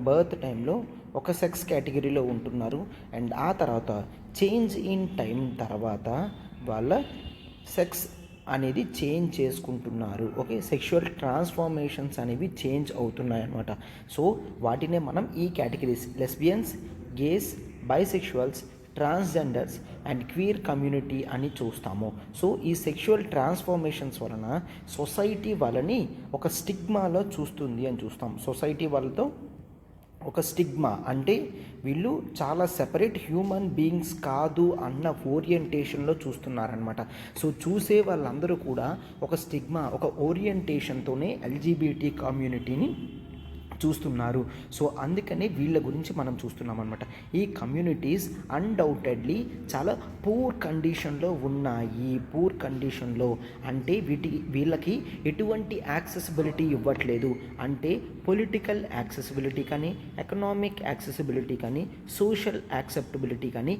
బర్త్ టైంలో ఒక సెక్స్ కేటగిరీలో ఉంటున్నారు. అండ్ ఆ తర్వాత చేంజ్ ఇన్ టైం తర్వాత వాళ్ళ సెక్స్ అనేది చేంజ్ చేసుకుంటున్నారు. ఓకే. సెక్షువల్ ట్రాన్స్ఫార్మేషన్స్ అనేవి చేంజ్ అవుతున్నాయి అన్నమాట. సో వాటినే మనం ఈ categories lesbians, gays, bisexuals, transgenders and queer community అని చూస్తాము. సో ఈ సెక్షువల్ ట్రాన్స్ఫార్మేషన్స్ వలన సొసైటీ వాళ్ళని ఒక స్టిగ్మాలో చూస్తుంది అని చూస్తాం. సొసైటీ వాళ్ళతో ఒక స్టిగ్మా అంటే వీళ్ళు చాలా సెపరేట్ హ్యూమన్ బీయింగ్స్ కాదు అన్న ఓరియంటేషన్లో చూస్తున్నారనమాట. సో చూసే వాళ్ళందరూ కూడా ఒక స్టిగ్మా, ఒక ఓరియంటేషన్తోనే ఎల్జీబీటీ కమ్యూనిటీని చూస్తున్నారు. సో అందుకనే వీళ్ళ గురించి మనం చూస్తున్నాం అనమాట. ఈ కమ్యూనిటీస్ అన్డౌటెడ్లీ చాలా పూర్ కండిషన్లో ఉన్నాయి. పూర్ కండిషన్లో అంటే వీళ్ళకి ఎటువంటి యాక్సెసిబిలిటీ ఇవ్వట్లేదు. అంటే పొలిటికల్ యాక్సెసిబిలిటీ కానీ, ఎకనామిక్ యాక్సెసిబిలిటీ కానీ, సోషల్ యాక్సెప్టబిలిటీ కానీ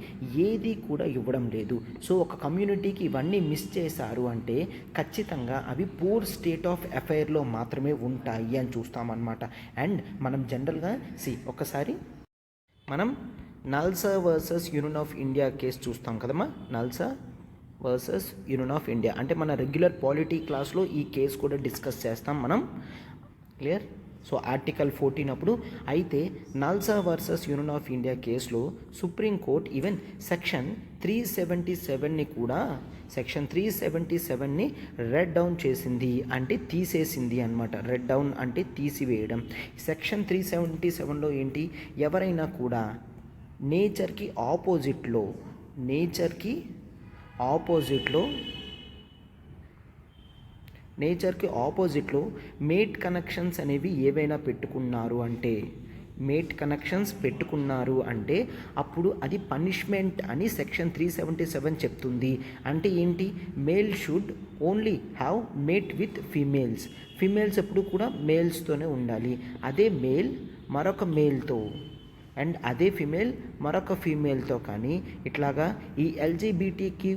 ఏది కూడా ఇవ్వడం లేదు. సో ఒక కమ్యూనిటీకి ఇవన్నీ మిస్ చేశారు అంటే ఖచ్చితంగా అవి పూర్ స్టేట్ ఆఫ్ అఫైర్లో మాత్రమే ఉంటాయి అని చూస్తామన్నమాట. అండ్ మనం జనరల్గా ఒకసారి మనం NALSA versus union of India case చూస్తాం కదమ్మా. NALSA versus union of India అంటే మన రెగ్యులర్ పాలిటీ క్లాస్లో ఈ కేసు కూడా డిస్కస్ చేస్తాం మనం. క్లియర్? సో ఆర్టికల్ 14 అప్పుడు అయితే NALSA versus union of India కేసులో సుప్రీంకోర్టు ఈవెన్ సెక్షన్ 377ని కూడా సెక్షన్ 377ని రెడ్ డౌన్ చేసింది, అంటే తీసేసింది అనమాట. రెడ్ డౌన్ అంటే తీసివేయడం. సెక్షన్ 377లో ఏంటి, ఎవరైనా కూడా నేచర్కి ఆపోజిట్లో మేట్ కనెక్షన్స్ అనేవి ఏవైనా పెట్టుకున్నారు అంటే అప్పుడు అది పనిష్మెంట్ అని సెక్షన్ 377 చెప్తుంది. అంటే ఏంటి, male should only have mate with females ఎప్పుడు కూడా మేల్స్తోనే ఉండాలి. అదే మేల్ మరొక మేల్తో అండ్ అదే ఫీమేల్ మరొక ఫీమేల్తో కానీ ఇట్లాగా ఈ ఎల్జీబీటీక్యూ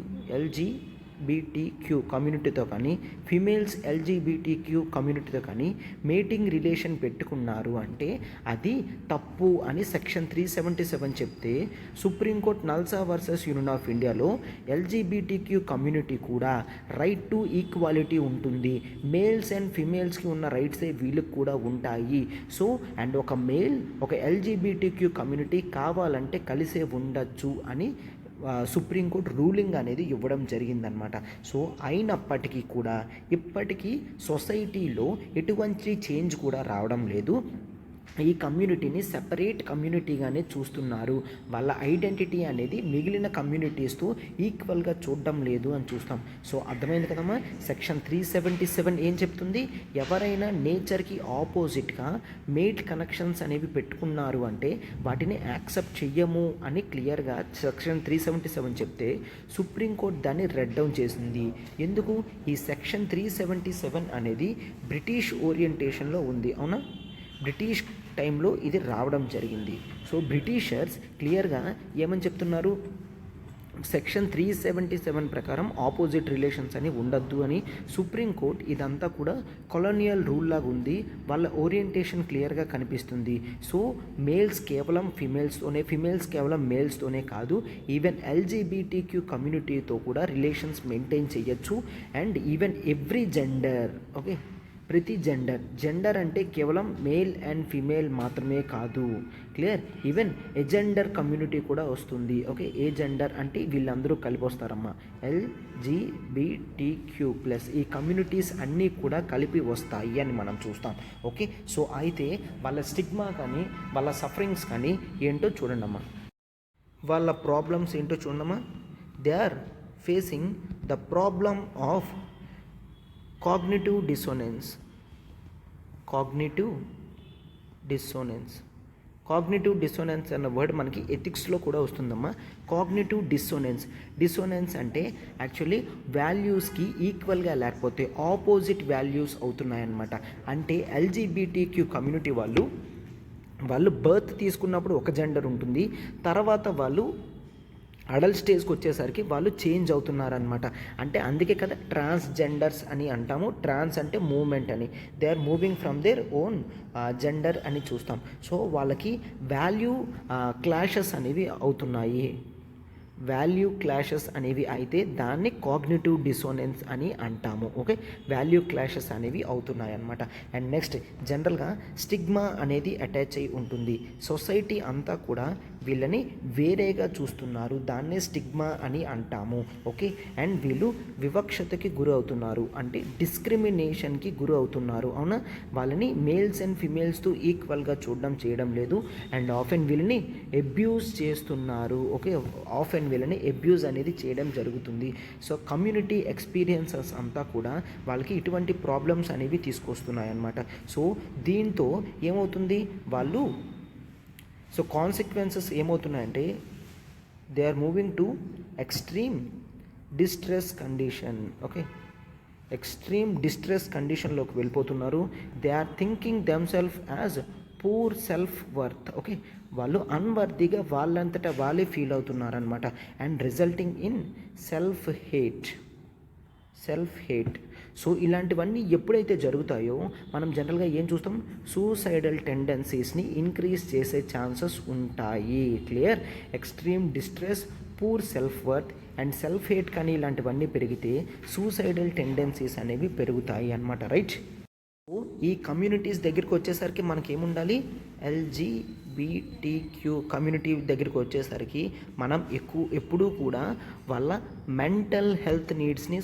కమ్యూనిటీతో కానీ ఫీమేల్స్ ఎల్జీబీటీక్యూ కమ్యూనిటీతో కానీ మేటింగ్ రిలేషన్ పెట్టుకున్నారు అంటే అది తప్పు అని సెక్షన్ 377 చెప్తే supreme court NALSA versus union of ఇండియాలో ఎల్జీబీటీక్యూ కమ్యూనిటీ కూడా రైట్ టు ఈక్వాలిటీ ఉంటుంది. మేల్స్ అండ్ ఫీమేల్స్కి ఉన్న రైట్సే వీళ్ళకి కూడా ఉంటాయి. సో అండ్ ఒక మేల్ ఒక ఎల్జీబీటీక్యూ కమ్యూనిటీ కావాలంటే కలిసే ఉండొచ్చు అని సుప్రీంకోర్టు రూలింగ్ అనేది ఇవ్వడం జరిగిందనమాట. సో అయినప్పటికీ కూడా ఇప్పటికీ సొసైటీలో ఎటువంటి చేంజ్ కూడా రావడం లేదు. ఈ కమ్యూనిటీని సెపరేట్ కమ్యూనిటీగానే చూస్తున్నారు. వాళ్ళ ఐడెంటిటీ అనేది మిగిలిన కమ్యూనిటీస్తో ఈక్వల్గా చూడడం లేదు అని చూస్తాం. సో అర్థమైంది కదమ్మా. సెక్షన్ 377 ఏం చెప్తుంది, ఎవరైనా నేచర్కి ఆపోజిట్గా మేట్ కనెక్షన్స్ అనేవి పెట్టుకున్నారు అంటే వాటిని యాక్సెప్ట్ చెయ్యము అని క్లియర్గా సెక్షన్ 377 చెప్తే సుప్రీంకోర్టు దాన్ని రెడ్ డౌన్ చేసింది. ఎందుకు, ఈ సెక్షన్ 377 అనేది బ్రిటిష్ ఓరియంటేషన్లో ఉంది. అవునా, బ్రిటిష్ టైంలో ఇది రావడం జరిగింది. సో బ్రిటిషర్స్ క్లియర్గా ఏమని చెప్తున్నారు, సెక్షన్ 377 ప్రకారం ఆపోజిట్ రిలేషన్స్ అని ఉండద్దు అని. సుప్రీంకోర్టు ఇదంతా కూడా కొలోనియల్ రూల్ లాగా ఉంది, వాళ్ళ ఓరియంటేషన్ క్లియర్గా కనిపిస్తుంది. సో మేల్స్ కేవలం ఫీమేల్స్ కేవలం మేల్స్తోనే కాదు, ఈవెన్ ఎల్జీబీటీక్యూ కమ్యూనిటీతో కూడా రిలేషన్స్ మెయింటైన్ చేయొచ్చు. And even every gender, okay, ప్రతి జెండర్ అంటే కేవలం మేల్ అండ్ ఫీమేల్ మాత్రమే కాదు. క్లియర్? ఈవెన్ ఎజెండర్ కమ్యూనిటీ కూడా వస్తుంది. ఓకే, ఏ జెండర్ అంటే వీళ్ళందరూ కలిపి వస్తారమ్మా. LGBTQ+ ఈ కమ్యూనిటీస్ అన్నీ కూడా కలిపి వస్తాయి అని మనం చూస్తాం. ఓకే, సో అయితే వాళ్ళ స్టిగ్మా కానీ వాళ్ళ సఫరింగ్స్ కానీ ఏంటో చూడండమ్మా. వాళ్ళ ప్రాబ్లమ్స్ ఏంటో చూడమ్మా. They are facing the problem of cognitive dissonance అన్న వర్డ్ మనకి ఎథిక్స్లో కూడా వస్తుందమ్మా. కాగ్నిటివ్ డిసోనెన్స్ అంటే యాక్చువల్లీ వాల్యూస్కి ఈక్వల్గా లేకపోతే ఆపోజిట్ వాల్యూస్ అవుతున్నాయన్నమాట. అంటే ఎల్జీబీటీక్యూ కమ్యూనిటీ వాళ్ళు బర్త్ తీసుకున్నప్పుడు ఒక జెండర్ ఉంటుంది, తర్వాత వాళ్ళు అడల్ట్ స్టేజ్కి వచ్చేసరికి వాళ్ళు చేంజ్ అవుతున్నారనమాట. అంటే అందుకే కదా ట్రాన్స్జెండర్స్ అని అంటాము. ట్రాన్స్ అంటే మూమెంట్ అని, they are moving from their own gender అని చూస్తాం. సో వాళ్ళకి వాల్యూ క్లాషెస్ అనేవి అవుతున్నాయి. అయితే దాన్ని కాగ్నిటివ్ డిసోనెన్స్ అని అంటాము. ఓకే, వాల్యూ క్లాషెస్ అనేవి అవుతున్నాయి అన్నమాట. అండ్ నెక్స్ట్ జనరల్గా స్టిగ్మా అనేది అటాచ్ అయి ఉంటుంది. సొసైటీ అంతా కూడా వీళ్ళని వేరేగా చూస్తున్నారు, దాన్నే స్టిగ్మా అని అంటాము. ఓకే, అండ్ వీళ్ళు వివక్షతకి గురవుతున్నారు, అంటే డిస్క్రిమినేషన్కి గురవుతున్నారు. అవునా, వాళ్ళని మేల్స్ అండ్ ఫిమేల్స్తో ఈక్వల్గా చేయడం లేదు. అండ్ ఆఫెన్ వీళ్ళని అబ్యూజ్ చేస్తున్నారు. ఓకే, ఆఫెన్ వీళ్ళని అబ్యూజ్ అనేది చేయడం జరుగుతుంది. సో కమ్యూనిటీ ఎక్స్పీరియన్సెస్ అంతా కూడా వాళ్ళకి ఇటువంటి ప్రాబ్లమ్స్ అనేవి తీసుకొస్తున్నాయి అన్నమాట. సో దీంతో ఏమవుతుంది, వాళ్ళు సో కాన్సిక్వెన్సెస్ ఏమవుతున్నాయంటే they are moving to extreme distress condition. Okay, extreme distress కండిషన్లోకి వెళ్ళిపోతున్నారు. They are thinking themselves as poor self worth. Okay, వాళ్ళు అన్వర్దిగా వాళ్ళంతటా వాళ్ళే ఫీల్ అవుతున్నారనమాట. And resulting in self hate. So ఇలాంటివన్నీ ఎప్పుడైతే జరుగుతాయో మనం జనరల్గా ఏం చూస్తాం, సూసైడల్ టెండెన్సీస్ని ఇంక్రీజ్ చేసే ఛాన్సెస్ ఉంటాయి. Clear, extreme distress, poor self worth and self hate కానీ ఇలాంటివన్నీ పెరిగితే సూసైడల్ టెండెన్సీస్ అనేవి పెరుగుతాయి అన్నమాట. రైట్, ఈ కమ్యూనిటీస్ దగ్గరికి వచ్చేసరికి మనకేముండాలి, ఎల్జీబీటీక్యూ కమ్యూనిటీ దగ్గరికి వచ్చేసరికి మనం ఎప్పుడూ కూడా వాళ్ళ మెంటల్ హెల్త్ నీడ్స్ని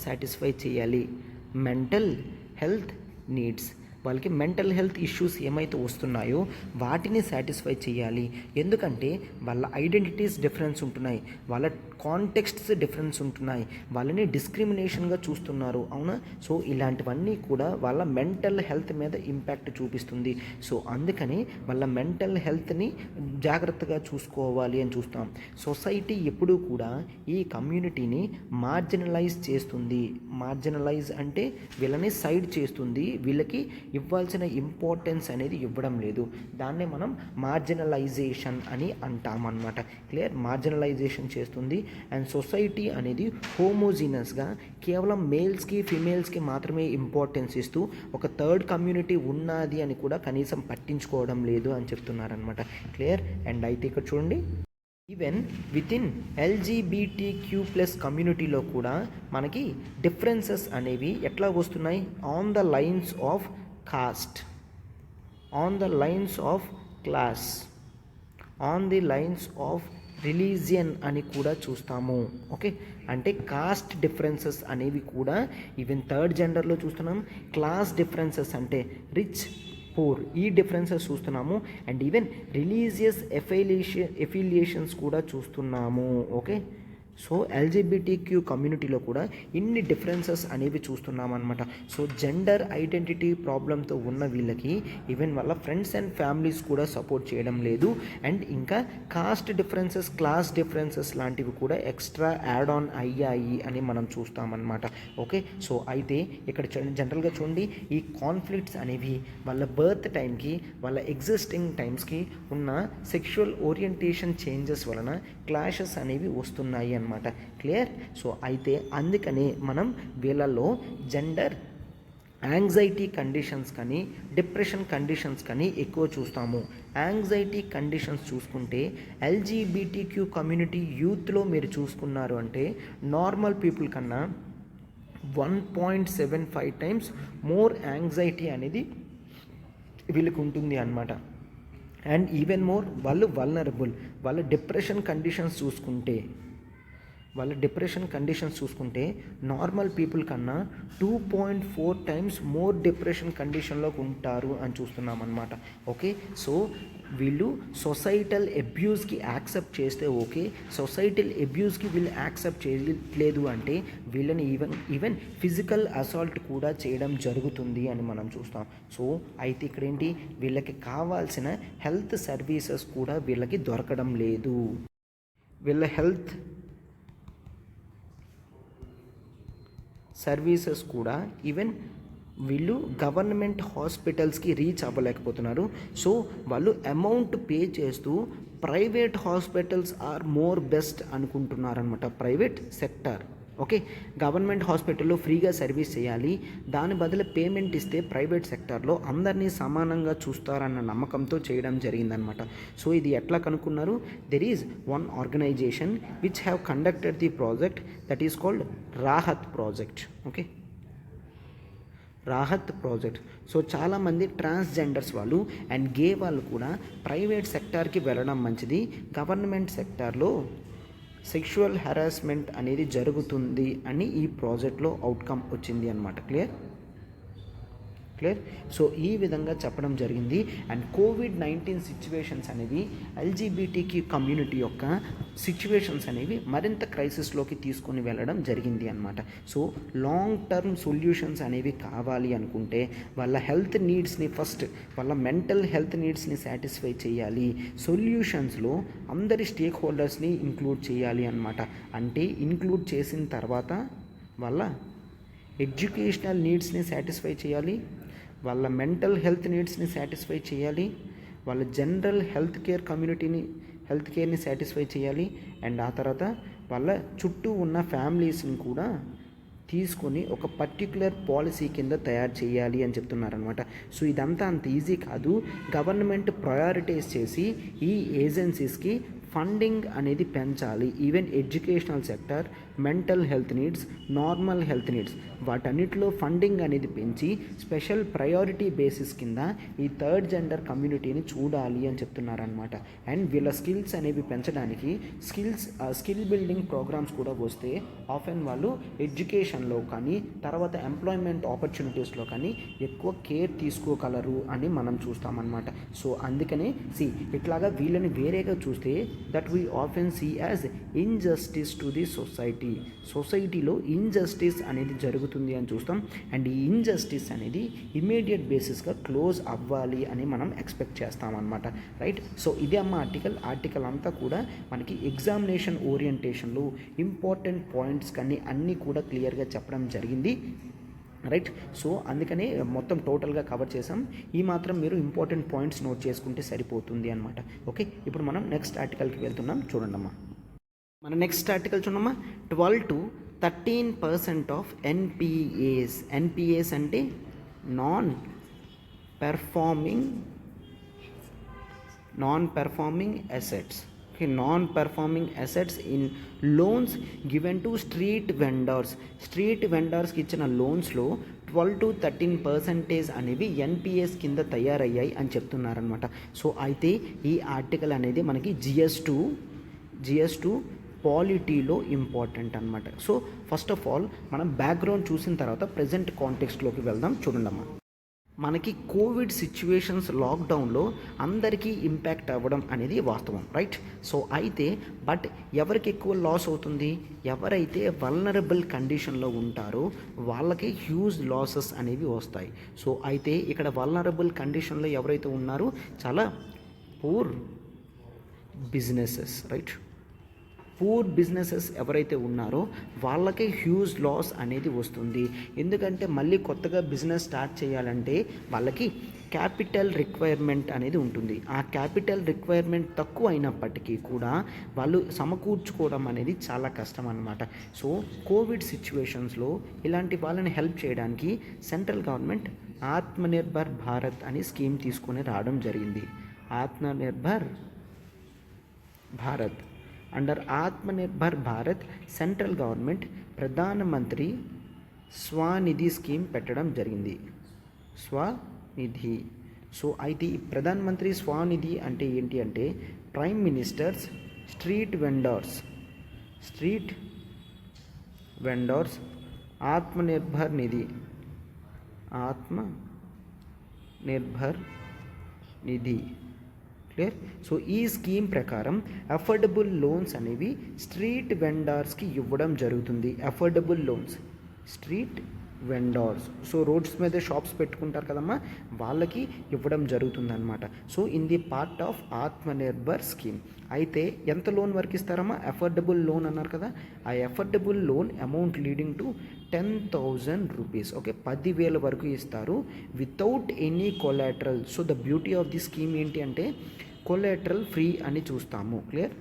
సాటిస్ఫై చేయాలి. మెంటల్ హెల్త్ నీడ్స్, వాళ్ళకి మెంటల్ హెల్త్ ఇష్యూస్ ఏమైతే వస్తున్నాయో వాటిని సాటిస్ఫై చేయాలి. ఎందుకంటే వాళ్ళ ఐడెంటిటీస్ డిఫరెన్స్ ఉంటున్నాయి, వాళ్ళ కాంటెక్స్ట్స్ డిఫరెన్స్ ఉంటున్నాయి, వాళ్ళని డిస్క్రిమినేషన్గా చూస్తున్నారు. అవునా, సో ఇలాంటివన్నీ కూడా వాళ్ళ మెంటల్ హెల్త్ మీద ఇంపాక్ట్ చూపిస్తుంది. సో అందుకని వాళ్ళ మెంటల్ హెల్త్ని జాగ్రత్తగా చూసుకోవాలి అని చూస్తాం. సొసైటీ ఎప్పుడూ కూడా ఈ కమ్యూనిటీని మార్జినలైజ్ చేస్తుంది. మార్జినలైజ్ అంటే వీళ్ళని సైడ్ చేస్తుంది, వీళ్ళకి ఇవ్వాల్సిన ఇంపార్టెన్స్ అనేది ఇవ్వడం లేదు. దాన్నే మనం మార్జినలైజేషన్ అని అంటామన్నమాట. క్లియర్, మార్జినలైజేషన్ చేస్తుంది. అండ్ సొసైటీ అనేది హోమోజీనస్గా కేవలం మేల్స్కి ఫిమేల్స్కి మాత్రమే ఇంపార్టెన్స్ ఇస్తూ ఒక థర్డ్ కమ్యూనిటీ ఉన్నది అని కూడా కనీసం పట్టించుకోవడం లేదు అని చెప్తున్నారనమాట. క్లియర్, అండ్ అయితే ఇక్కడ చూడండి, ఈవెన్ వితిన్ ఎల్జీబీటీక్యూ ప్లస్ కమ్యూనిటీలో కూడా మనకి డిఫరెన్సెస్ అనేవి ఎట్లా వస్తున్నాయి, on the lines of cost, on the lines of class, on the lines of religion అని కూడా చూస్తాము. ఓకే, అంటే కాస్ట్ డిఫరెన్సెస్ అనేవి కూడా ఈవెన్ థర్డ్ జెండర్లో చూస్తున్నాం. క్లాస్ డిఫరెన్సెస్ అంటే రిచ్ పూర్, ఈ డిఫరెన్సెస్ చూస్తున్నాము. అండ్ ఈవెన్ రిలీజియస్ ఎఫిలియేషన్స్ కూడా చూస్తున్నాము. ఓకే, సో ఎల్జీబీటీక్యూ కమ్యూనిటీలో కూడా ఇన్ని డిఫరెన్సెస్ అనేవి చూస్తున్నామన్నమాట. సో జెండర్ ఐడెంటిటీ ప్రాబ్లంతో ఉన్న వీళ్ళకి ఈవెన్ వాళ్ళ ఫ్రెండ్స్ అండ్ ఫ్యామిలీస్ కూడా సపోర్ట్ చేయడం లేదు. అండ్ ఇంకా కాస్ట్ డిఫరెన్సెస్, క్లాస్ డిఫరెన్సెస్ లాంటివి కూడా ఎక్స్ట్రా యాడ్ ఆన్ అయ్యాయి అని మనం చూస్తామన్నమాట. ఓకే, సో అయితే ఇక్కడ జనరల్గా చూడండి, ఈ కాన్ఫ్లిక్ట్స్ అనేవి వాళ్ళ బర్త్ టైంకి, వాళ్ళ ఎగ్జిస్టింగ్ టైమ్స్కి ఉన్న సెక్షువల్ ఓరియంటేషన్ చేంజెస్ వలన క్లాషెస్ అనేవి వస్తున్నాయి అన్నమాట. క్లియర్, సో అయితే అందుకనే మనం వీళ్ళల్లో జెండర్ యాంగ్జైటీ కండిషన్స్ కానీ డిప్రెషన్ కండిషన్స్ కానీ ఎక్కువ చూస్తాము. యాంగ్జైటీ కండిషన్స్ చూసుకుంటే ఎల్జీబీటీక్యూ కమ్యూనిటీ యూత్లో మీరు చూసుకున్నారు అంటే నార్మల్ పీపుల్ కన్నా 1.75 టైమ్స్ మోర్ యాంగ్జైటీ అనేది వీళ్ళకి ఉంటుంది అన్నమాట. అండ్ ఈవెన్ మోర్ వాళ్ళు వల్నరబుల్. వాళ్ళ డిప్రెషన్ కండిషన్స్ చూసుకుంటే నార్మల్ పీపుల్ కన్నా 2.4 టైమ్స్ మోర్ డిప్రెషన్ కండిషన్లోకి ఉంటారు అని చూస్తున్నాం అన్నమాట. ఓకే, సో వీళ్ళు సొసైటల్ అబ్యూస్కి యాక్సెప్ట్ చేస్తే ఓకే, సొసైటల్ అబ్యూస్కి వీళ్ళు యాక్సెప్ట్ చేయలేదు అంటే వీళ్ళని ఈవెన్ ఫిజికల్ అసాల్ట్ కూడా చేయడం జరుగుతుంది అని మనం చూస్తాం. సో అయితే ఇక్కడ ఏంటి, వీళ్ళకి కావాల్సిన హెల్త్ సర్వీసెస్ కూడా వీళ్ళకి దొరకడం లేదు. వీళ్ళ హెల్త్ సర్వీసెస్ కూడా ఈవెన్ వీళ్ళు గవర్నమెంట్ హాస్పిటల్స్కి రీచ్ అవ్వలేకపోతున్నారు. సో వాళ్ళు అమౌంట్ పే చేస్తూ private hospitals are more best అనుకుంటున్నారనమాట. ప్రైవేట్ సెక్టర్, ఓకే, గవర్నమెంట్ హాస్పిటల్లో ఫ్రీగా సర్వీస్ చేయాలి, దాని బదులు పేమెంట్ ఇస్తే ప్రైవేట్ సెక్టార్లో అందరినీ సమానంగా చూస్తారన్న నమ్మకంతో చేయడం జరిగిందనమాట. సో ఇది ఎట్లా కనుక్కున్నారు, there is one organisation which have conducted the project that is called Rahat project. Okay, Rahat project. So చాలామంది ట్రాన్స్జెండర్స్ వాళ్ళు అండ్ గే వాళ్ళు కూడా ప్రైవేట్ సెక్టార్కి వెళ్ళడం మంచిది, గవర్నమెంట్ సెక్టార్లో సెక్షువల్ హెరాస్మెంట్ అనేది జరుగుతుంది అని ఈ ప్రాజెక్ట్లో అవుట్కమ్ వచ్చింది అన్నమాట. క్లియర్. సో ఈ విధంగా చెప్పడం జరిగింది. అండ్ కోవిడ్-19 సిచ్యువేషన్స్ అనేవి ఎల్జీబీటీకి కమ్యూనిటీ యొక్క సిచ్యువేషన్స్ అనేవి మరింత క్రైసిస్లోకి తీసుకొని వెళ్ళడం జరిగింది అన్నమాట. సో లాంగ్ టర్మ్ సొల్యూషన్స్ అనేవి కావాలి అనుకుంటే వాళ్ళ హెల్త్ నీడ్స్ని ఫస్ట్, వాళ్ళ మెంటల్ హెల్త్ నీడ్స్ని సాటిస్ఫై చేయాలి. సొల్యూషన్స్లో అందరి స్టేక్ హోల్డర్స్ని ఇంక్లూడ్ చేయాలి అన్నమాట. అంటే ఇంక్లూడ్ చేసిన తర్వాత వాళ్ళ ఎడ్యుకేషనల్ నీడ్స్ని సాటిస్ఫై చేయాలి, వాళ్ళ మెంటల్ హెల్త్ నీడ్స్ని సాటిస్ఫై చేయాలి, వాళ్ళ జనరల్ హెల్త్ కేర్ని సాటిస్ఫై చేయాలి. అండ్ ఆ తర్వాత వాళ్ళ చుట్టూ ఉన్న ఫ్యామిలీస్ని కూడా తీసుకొని ఒక పర్టిక్యులర్ పాలసీ కింద తయారు చేయాలి అని చెప్తున్నారనమాట. సో ఇదంతా అంత ఈజీ కాదు. గవర్నమెంట్ ప్రయారిటైజ్ చేసి ఈ ఏజెన్సీస్కి ఫండింగ్ అనేది పెంచాలి. Even educational sector, mental health needs, normal health needs, వాటన్నిటిలో ఫండింగ్ అనేది పెంచి స్పెషల్ ప్రయారిటీ బేసిస్ కింద ఈ థర్డ్ జెండర్ కమ్యూనిటీని చూడాలి అని చెప్తున్నారనమాట. అండ్ వీళ్ళ స్కిల్స్ అనేవి పెంచడానికి స్కిల్ బిల్డింగ్ ప్రోగ్రామ్స్ కూడా వస్తే ఆఫెన్ వాళ్ళు ఎడ్యుకేషన్లో కానీ తర్వాత ఎంప్లాయ్మెంట్ ఆపర్చునిటీస్లో కానీ ఎక్కువ కేర్ తీసుకోగలరు అని మనం చూస్తామన్నమాట. సో అందుకనే ఇట్లాగా వీళ్ళని వేరేగా చూస్తే that we often see as injustice to the సొసైటీలో ఇన్జస్టిస్ అనేది జరుగుతుంది అని చూస్తాం. అండ్ ఈ ఇన్జస్టిస్ అనేది ఇమీడియట్ బేసిస్గా క్లోజ్ అవ్వాలి అని మనం ఎక్స్పెక్ట్ చేస్తామన్నమాట. రైట్. సో ఇదే అమ్మ ఆర్టికల్ అంతా కూడా మనకి ఎగ్జామినేషన్ ఓరియంటేషన్లో ఇంపార్టెంట్ పాయింట్స్ కానీ అన్నీ కూడా క్లియర్గా చెప్పడం జరిగింది. రైట్. సో అందుకనే మొత్తం టోటల్గా కవర్ చేసాం. ఈ మాత్రం మీరు ఇంపార్టెంట్ పాయింట్స్ నోట్ చేసుకుంటే సరిపోతుంది అనమాట. ఓకే, ఇప్పుడు మనం నెక్స్ట్ ఆర్టికల్కి వెళ్తున్నాం. చూడండమ్మా, మన నెక్స్ట్ ఆర్టికల్ చూడమ్మా. 12 to 13% ఆఫ్ ఎన్పిఏస్ అంటే non performing assets. Okay, non-performing assets in loans given to street vendors కి ఇచ్చిన లోన్స్లో 12 to 13% అనేవి ఎన్పిఎస్ కింద తయారయ్యాయి అని చెప్తున్నారనమాట. సో అయితే ఈ ఆర్టికల్ అనేది మనకి జిఎస్2 పాలిటీలో ఇంపార్టెంట్ అనమాట. సో ఫస్ట్ ఆఫ్ ఆల్ మనం బ్యాక్గ్రౌండ్ చూసిన తర్వాత ప్రజెంట్ కాంటెక్స్ట్లోకి వెళ్దాం. చూడండమ్మా, మనకి కోవిడ్ సిచ్యువేషన్స్ లాక్డౌన్లో అందరికీ ఇంపాక్ట్ అవ్వడం అనేది వాస్తవం. రైట్. సో అయితే బట్ ఎవరికి ఎక్కువ లాస్ అవుతుంది? ఎవరైతే వల్నరబుల్ కండిషన్లో ఉంటారో వాళ్ళకి హ్యూజ్ లాసెస్ అనేవి వస్తాయి. సో అయితే ఇక్కడ వల్నరబుల్ కండిషన్లో ఎవరైతే ఉన్నారో చాలా poor businesses. Right. Poor businesses ఎవరైతే ఉన్నారో వాళ్ళకే హ్యూజ్ లాస్ అనేది వస్తుంది. ఎందుకంటే మళ్ళీ కొత్తగా బిజినెస్ స్టార్ట్ చేయాలంటే వాళ్ళకి క్యాపిటల్ రిక్వైర్మెంట్ అనేది ఉంటుంది. ఆ క్యాపిటల్ రిక్వైర్మెంట్ తక్కువ అయినప్పటికీ కూడా వాళ్ళు సమకూర్చుకోవడం అనేది చాలా కష్టం అన్నమాట. సో కోవిడ్ సిచ్యువేషన్స్లో ఇలాంటి వాళ్ళని హెల్ప్ చేయడానికి సెంట్రల్ గవర్నమెంట్ ఆత్మనిర్భర్ భారత్ అని స్కీమ్ తీసుకొని రావడం జరిగింది. Atmanirbhar Bharat. Under Atmanirbhar Bharat central government ప్రధానమంత్రి స్వనిధి స్కీమ్ పెట్టడం జరిగింది. స్వనిధి. సో అయితే ఈ ప్రధానమంత్రి స్వనిధి అంటే ఏంటి అంటే prime minister's street vendors Atmanirbhar Nidhi. Clear. So ఈ స్కీమ్ ప్రకారం అఫోర్డబుల్ లోన్స్ అనేవి స్ట్రీట్ వెండర్స్కి ఇవ్వడం జరుగుతుంది. Affordable loans street vendors. So roads మీద షాప్స్ పెట్టుకుంటారు కదమ్మా, వాళ్ళకి ఇవ్వడం జరుగుతుందన్నమాట. So in the part of Atmanirbhar scheme. అయితే ఎంత లోన్ వరకు ఇస్తారమ్మా? అఫోర్డబుల్ లోన్ అన్నారు కదా, ఆ affordable loan amount leading to 10,000 rupees. Okay, 10,000 వరకు ఇస్తారు without any collateral. So the beauty of the scheme ఏంటి అంటే కొలాటరల్ ఫ్రీ అని చూస్తాము. క్లియర్.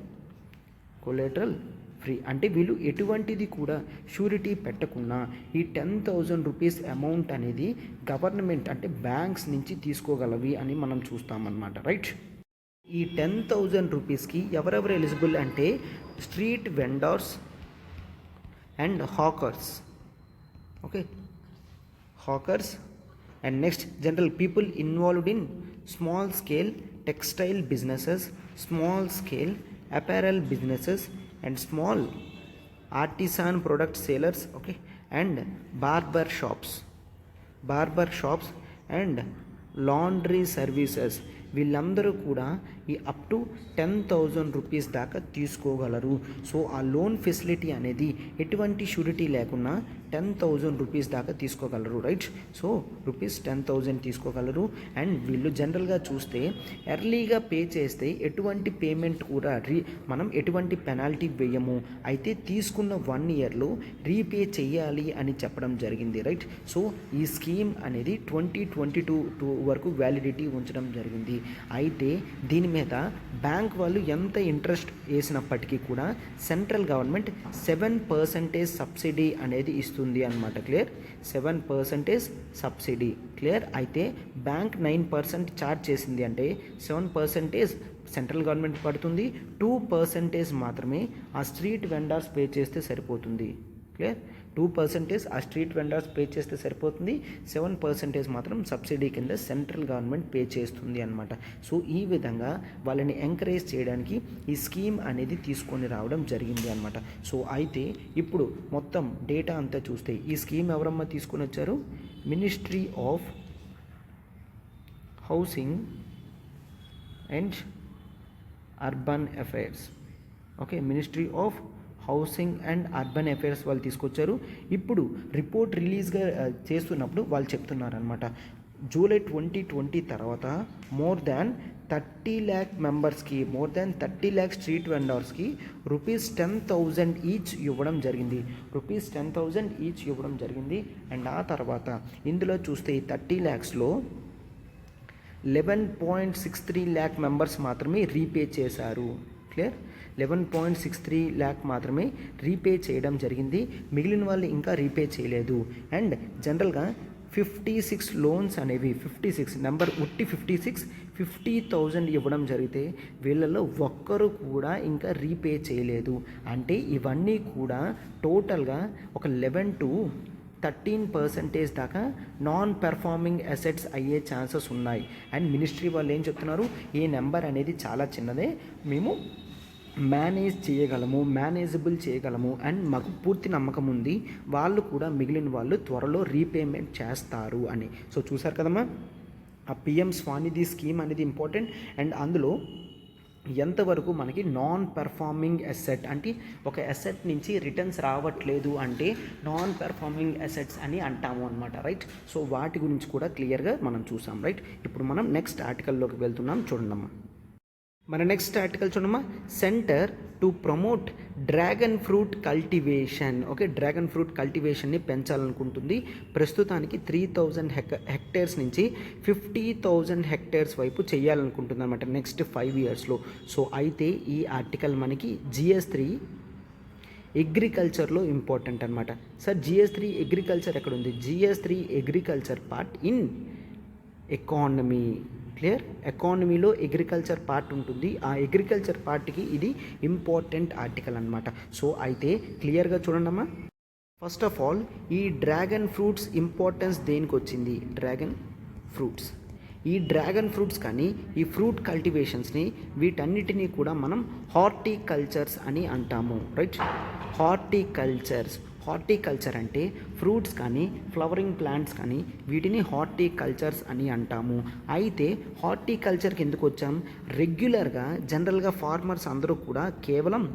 కొలాటరల్ ఫ్రీ అంటే వీళ్ళు ఎటువంటిది కూడా షూరిటీ పెట్టకుండా ఈ 10,000 రూపీస్ అమౌంట్ అనేది గవర్నమెంట్ అంటే బ్యాంక్స్ నుంచి తీసుకోగలవి అని మనం చూస్తామన్నమాట. రైట్. ఈ 10,000 రూపీస్కి ఎవరెవరు ఎలిజిబుల్ అంటే street vendors and hawkers. Okay, hawkers And next, general people involved in small scale textile businesses, small scale apparel businesses, and small artisan product sellers, okay, and barber shops and laundry services వీళ్ళందరూ కూడా ఈ up to 10,000 rupees దాకా తీసుకోగలరు. So ఆ loan facility అనేది ఎటువంటి surety లేకుండా 10,000 rupees దాకా తీసుకోగలరు, right. So rupees 10,000 తీసుకోగలరు. And వీళ్ళు జనరల్గా చూస్తే ఎర్లీగా పే చేస్తే ఎటువంటి పేమెంట్ కూడా మనం ఎటువంటి పెనాల్టీ వేయము, అయితే తీసుకున్న 1 ఇయర్లో రీపే చేయాలి అని చెప్పడం జరిగింది, రైట్. సో ఈ స్కీమ్ అనేది 2022 వరకు వ్యాలిడిటీ ఉంచడం జరిగింది. అయితే దీని మీద బ్యాంక్ వాళ్ళు ఎంత ఇంట్రెస్ట్ వేసినప్పటికీ కూడా సెంట్రల్ గవర్నమెంట్ 7% సబ్సిడీ అనేది ఇస్తుంది అన్నమాట, క్లియర్. 7% subsidy, clear. అయితే బ్యాంక్ 9% ఛార్జ్ చేసింది అంటే 7% సెంట్రల్ గవర్నమెంట్ పడుతుంది, 2% మాత్రమే ఆ స్ట్రీట్ వెండర్స్ పే చేస్తే సరిపోతుంది, క్లియర్. 2% ఆ స్ట్రీట్ వెండర్స్ పే చేస్తే సరిపోతుంది, 7% మాత్రం సబ్సిడీ కింద సెంట్రల్ గవర్నమెంట్ పే చేస్తుంది అనమాట. సో ఈ విధంగా వాళ్ళని ఎంకరేజ్ చేయడానికి ఈ స్కీమ్ అనేది తీసుకొని రావడం జరిగింది అనమాట. సో అయితే ఇప్పుడు మొత్తం డేటా అంతా చూస్తే ఈ స్కీమ్ ఎవరమ్మా తీసుకొని వచ్చారు? Ministry of housing and urban affairs, okay, ministry of housing and urban affairs వాళ్ళు తీసుకొచ్చారు. ఇప్పుడు రిపోర్ట్ రిలీజ్గా చేస్తున్నప్పుడు వాళ్ళు చెప్తున్నారనమాట, జూలై 2020 తర్వాత మోర్ దాన్ 30 lakh మెంబర్స్కి, మోర్ దాన్ 30 lakh స్ట్రీట్ వెండర్స్కి రూపీస్ 10,000 ఈచ్ ఇవ్వడం జరిగింది, రూపీస్ 10,000 ఈచ్ ఇవ్వడం జరిగింది. అండ్ ఆ తర్వాత ఇందులో చూస్తే 30 lakhsలో 11.63 lakh మెంబర్స్ మాత్రమే రీపే చేశారు, క్లియర్. 11.63 lakh మాత్రమే రీపే చేయడం జరిగింది, మిగిలిన వాళ్ళు ఇంకా రీపే చేయలేదు. అండ్ జనరల్గా 56 లోన్స్ అనేవి 56 నెంబర్ ఉట్టి 50,000 ఇవ్వడం జరిగితే వీళ్ళలో ఒక్కరు కూడా ఇంకా రీపే చేయలేదు. అంటే ఇవన్నీ కూడా టోటల్గా ఒక 11 to 13% దాకా నాన్ పెర్ఫార్మింగ్ అసెట్స్ అయ్యే ఛాన్సెస్ ఉన్నాయి. అండ్ మినిస్ట్రీ వాళ్ళు ఏం చెప్తున్నారు, ఈ నెంబర్ అనేది చాలా చిన్నదే, మేము మేనేజబుల్ చేయగలము అండ్ మాకు పూర్తి నమ్మకం ఉంది వాళ్ళు కూడా మిగిలిన వాళ్ళు త్వరలో రీపేమెంట్ చేస్తారు అని. సో చూసారు కదమ్మా, ఆ పిఎం స్వానిధి స్కీమ్ అనేది ఇంపార్టెంట్. అండ్ అందులో ఎంతవరకు మనకి నాన్ పెర్ఫార్మింగ్ అసెట్ అంటే ఒక అసెట్ నుంచి రిటర్న్స్ రావట్లేదు అంటే నాన్ పెర్ఫార్మింగ్ అసెట్స్ అని అంటాము అనమాట, రైట్. సో వాటి గురించి కూడా క్లియర్గా మనం చూసాం, రైట్. ఇప్పుడు మనం నెక్స్ట్ ఆర్టికల్లోకి వెళ్తున్నాం, చూడండమ్మా. మన నెక్స్ట్ ఆర్టికల్ చూడమ్మా, centre to promote dragon fruit cultivation, okay. Dragon fruit కల్టివేషన్ని పెంచాలనుకుంటుంది. ప్రస్తుతానికి 3,000 హెక్టేర్స్ నుంచి 50,000 హెక్టేర్స్ వైపు చేయాలనుకుంటుంది అనమాట నెక్స్ట్ 5 yearsలో. సో అయితే ఈ ఆర్టికల్ మనకి GS3 అగ్రికల్చర్లో ఇంపార్టెంట్ అనమాట. సార్ GS3 అగ్రికల్చర్ ఎక్కడ ఉంది? GS3 agriculture part in economy, clear. ఎకానమీలో అగ్రికల్చర్ పార్ట్ ఉంటుంది, ఆ అగ్రికల్చర్ పార్ట్కి ఇది ఇంపార్టెంట్ ఆర్టికల్ అనమాట. సో అయితే క్లియర్గా చూడండమ్మా. ఫస్ట్ ఆఫ్ ఆల్ ఈ డ్రాగన్ ఫ్రూట్స్ ఇంపార్టెన్స్ దేనికి వచ్చింది? ఈ డ్రాగన్ ఫ్రూట్స్ కానీ ఈ ఫ్రూట్ కల్టివేషన్స్ని వీటన్నిటినీ కూడా మనం హార్టికల్చర్స్ అని అంటాము, రైట్. హార్టికల్చర్ అంటే ఫ్రూట్స్ కానీ ఫ్లవరింగ్ ప్లాంట్స్ కానీ వీటిని హార్టికల్చర్స్ అని అంటాము. అయితే హార్టికల్చర్కి ఎందుకు వచ్చాం? రెగ్యులర్గా జనరల్గా ఫార్మర్స్ అందరూ కూడా కేవలం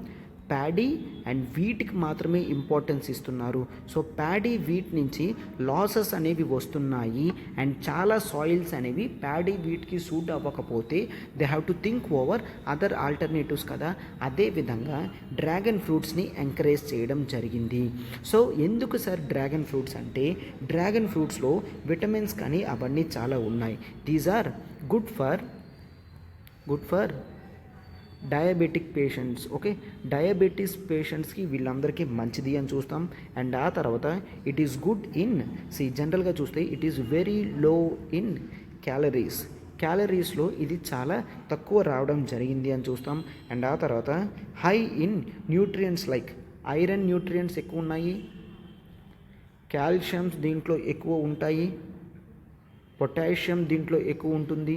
ప్యాడీ అండ్ వీట్కి మాత్రమే ఇంపార్టెన్స్ ఇస్తున్నారు. సో ప్యాడీ వీట్ నుంచి లాసెస్ అనేవి వస్తున్నాయి అండ్ చాలా సాయిల్స్ అనేవి ప్యాడీ వీట్కి సూట్ అవ్వకపోతే they have to think over other alternatives కదా. అదేవిధంగా డ్రాగన్ ఫ్రూట్స్ని ఎంకరేజ్ చేయడం జరిగింది. సో ఎందుకు సార్ డ్రాగన్ ఫ్రూట్స్ అంటే డ్రాగన్ ఫ్రూట్స్లో విటమిన్స్ కానీ అవన్నీ చాలా ఉన్నాయి. These are good for diabetic patients, okay. Diabetes పేషెంట్స్కి వీళ్ళందరికీ మంచిది అని చూస్తాం. అండ్ ఆ తర్వాత ఇట్ ఈస్ గుడ్ ఇన్ జనరల్గా చూస్తే it is very low in క్యాలరీస్లో ఇది చాలా తక్కువ రావడం జరిగింది అని చూస్తాం. అండ్ ఆ తర్వాత high in nutrients like iron nutrients ఎక్కువ ఉన్నాయి, కాల్షియమ్స్ దీంట్లో ఎక్కువ ఉంటాయి, పొటాషియం దీంట్లో ఎక్కువ ఉంటుంది,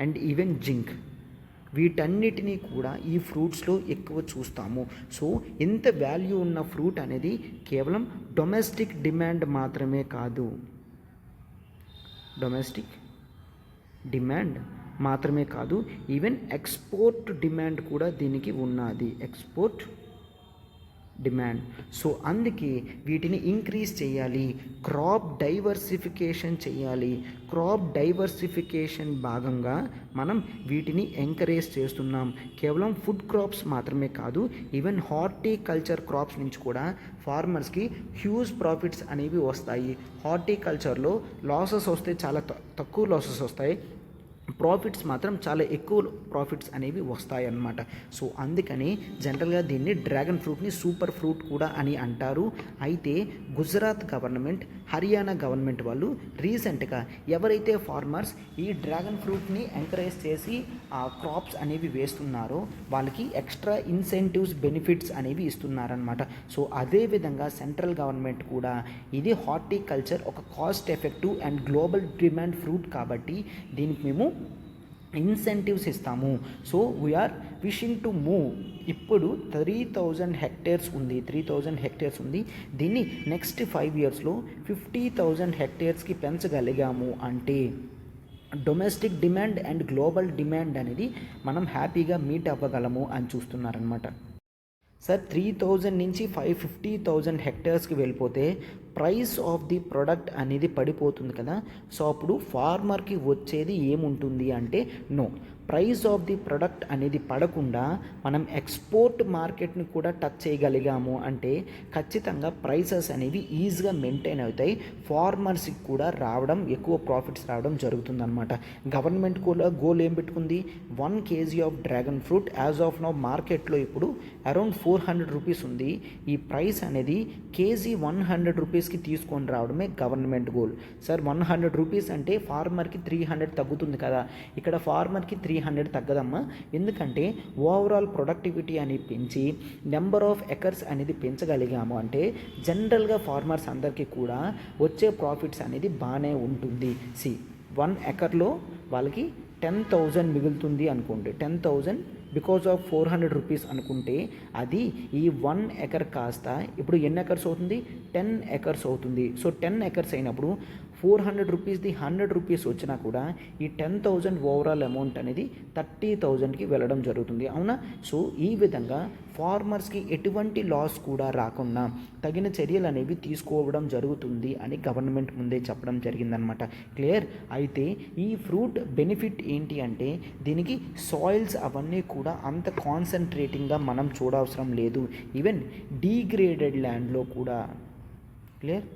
అండ్ ఈవెన్ జింక్. వీటన్నిటినీ కూడా ఈ ఫ్రూట్స్లో ఎక్కువ చూస్తాము. సో ఇంత వాల్యూ ఉన్న ఫ్రూట్ అనేది కేవలం డొమెస్టిక్ డిమాండ్ మాత్రమే కాదు, డొమెస్టిక్ డిమాండ్ మాత్రమే కాదు, ఈవెన్ ఎక్స్పోర్ట్ డిమాండ్ కూడా దీనికి ఉన్నది, ఎక్స్పోర్ట్ డిమాండ్. సో అందుకే వీటిని ఇంక్రీజ్ చేయాలి, క్రాప్ డైవర్సిఫికేషన్ చేయాలి. క్రాప్ డైవర్సిఫికేషన్ భాగంగా మనం వీటిని ఎంకరేజ్ చేస్తున్నాం. కేవలం ఫుడ్ క్రాప్స్ మాత్రమే కాదు, ఈవెన్ హార్టికల్చర్ క్రాప్స్ నుంచి కూడా ఫార్మర్స్కి హ్యూజ్ ప్రాఫిట్స్ అనేవి వస్తాయి. హార్టికల్చర్లో లాసెస్ వస్తే చాలా తక్కువ లాసెస్ వస్తాయి, ప్రాఫిట్స్ మాత్రం చాలా ఎక్కువ ప్రాఫిట్స్ అనేవి వస్తాయి అన్నమాట. సో అందుకని జనరల్గా దీన్ని డ్రాగన్ ఫ్రూట్ని సూపర్ ఫ్రూట్ కూడా అని అంటారు. అయితే గుజరాత్ గవర్నమెంట్, హర్యానా గవర్నమెంట్ వాళ్ళు రీసెంట్గా ఎవరైతే ఫార్మర్స్ ఈ డ్రాగన్ ఫ్రూట్ని ఎంకరేజ్ చేసి ఆ క్రాప్స్ అనేవి వేస్తున్నారో వాళ్ళకి ఎక్స్ట్రా ఇన్సెంటివ్స్, బెనిఫిట్స్ అనేవి ఇస్తున్నారనమాట. సో అదేవిధంగా సెంట్రల్ గవర్నమెంట్ కూడా ఇది హార్టికల్చర్ ఒక cost effective and global demand fruit కాబట్టి దీనికి మేము ఇన్సెంటివ్స్ ఇస్తాము. So we are wishing to move. ఇప్పుడు 3000 హెక్టేర్స్ ఉంది, 3000 హెక్టేర్స్ ఉంది. దీన్ని నెక్స్ట్ 5 ఇయర్స్లో 50,000 హెక్టేర్స్కి పెంచగలిగాము అంటే domestic demand and global demand అనేది మనం హ్యాపీగా మీట్ అవ్వగలము అని చూస్తున్నారనమాట. సార్ 3000 నుంచి 50,000 హెక్టేర్స్కి వెళ్ళిపోతే ప్రైస్ ఆఫ్ ది ప్రొడక్ట్ అనేది పడిపోతుంది కదా. సో అప్పుడు ఫార్మర్కి వచ్చేది ఏముంటుంది అంటే no, price of the product అనేది పడకుండా మనం ఎక్స్పోర్ట్ మార్కెట్ని కూడా టచ్ చేయగలిగాము అంటే ఖచ్చితంగా ప్రైసెస్ అనేవి ఈజీగా మెయింటైన్ అవుతాయి, ఫార్మర్స్కి కూడా రావడం, ఎక్కువ ప్రాఫిట్స్ రావడం జరుగుతుందన్నమాట. గవర్నమెంట్ కూడా గోల్ ఏం పెట్టుకుంది, 1 kg of dragon fruit as of now మార్కెట్లో ఇప్పుడు అరౌండ్ 400 రూపీస్ ఉంది. ఈ ప్రైస్ అనేది కేజీ 100 రూపీస్కి తీసుకొని రావడమే గవర్నమెంట్ గోల్. సార్ 100 రూపీస్ అంటే ఫార్మర్కి 300 తగ్గుతుంది కదా, ఇక్కడ ఫార్మర్కి 300 తగ్గదమ్మా. ఎందుకంటే ఓవరాల్ ప్రొడక్టివిటీ అని పెంచి నెంబర్ ఆఫ్ ఎకర్స్ అనేది పెంచగలిగాము అంటే జనరల్గా ఫార్మర్స్ అందరికీ కూడా వచ్చే ప్రాఫిట్స్ అనేది బాగానే ఉంటుంది. 1 ఎకర్లో వాళ్ళకి 10,000 మిగులుతుంది అనుకోండి, 10,000 బికాజ్ ఆఫ్ 400 రూపీస్ అనుకుంటే అది ఈ 1 ఎకర్ కాస్త ఇప్పుడు ఎన్ని ఎకర్స్ అవుతుంది, 10 ఎకర్స్ అవుతుంది. సో 10 ఎకర్స్ అయినప్పుడు 400 రూపీస్ది 100 రూపీస్ వచ్చినా కూడా ఈ 10,000 ఓవరాల్ అమౌంట్ అనేది 30,000కి వెళ్ళడం జరుగుతుంది, అవునా. సో ఈ విధంగా ఫార్మర్స్కి ఎటువంటి లాస్ కూడా రాకుండా తగిన చర్యలు అనేవి తీసుకోవడం జరుగుతుంది అని గవర్నమెంట్ ముందే చెప్పడం జరిగిందనమాట. క్లియర్. అయితే ఈ ఫ్రూట్ బెనిఫిట్ ఏంటి అంటే దీనికి సాయిల్స్ అవన్నీ కూడా అంత కాన్సన్ట్రేటింగ్గా మనం చూడవసరం లేదు. ఈవెన్ డీగ్రేడెడ్ ల్యాండ్లో కూడా, క్లియర్,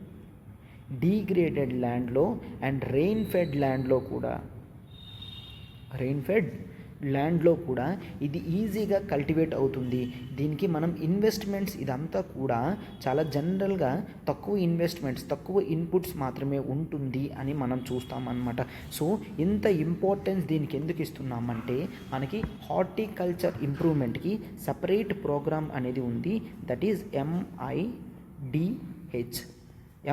డీగ్రేడెడ్ ల్యాండ్లో అండ్ రెయిన్ ఫెడ్ ల్యాండ్లో కూడా ఇది ఈజీగా కల్టివేట్ అవుతుంది. దీనికి మనం ఇన్వెస్ట్మెంట్స్ ఇదంతా కూడా చాలా జనరల్గా తక్కువ ఇన్వెస్ట్మెంట్స్, తక్కువ ఇన్పుట్స్ మాత్రమే ఉంటుంది అని మనం చూస్తామన్నమాట. సో ఇంత ఇంపార్టెన్స్ దీనికి ఎందుకు ఇస్తున్నామంటే మనకి హార్టికల్చర్ ఇంప్రూవ్మెంట్కి సపరేట్ ప్రోగ్రామ్ అనేది ఉంది, దట్ ఈజ్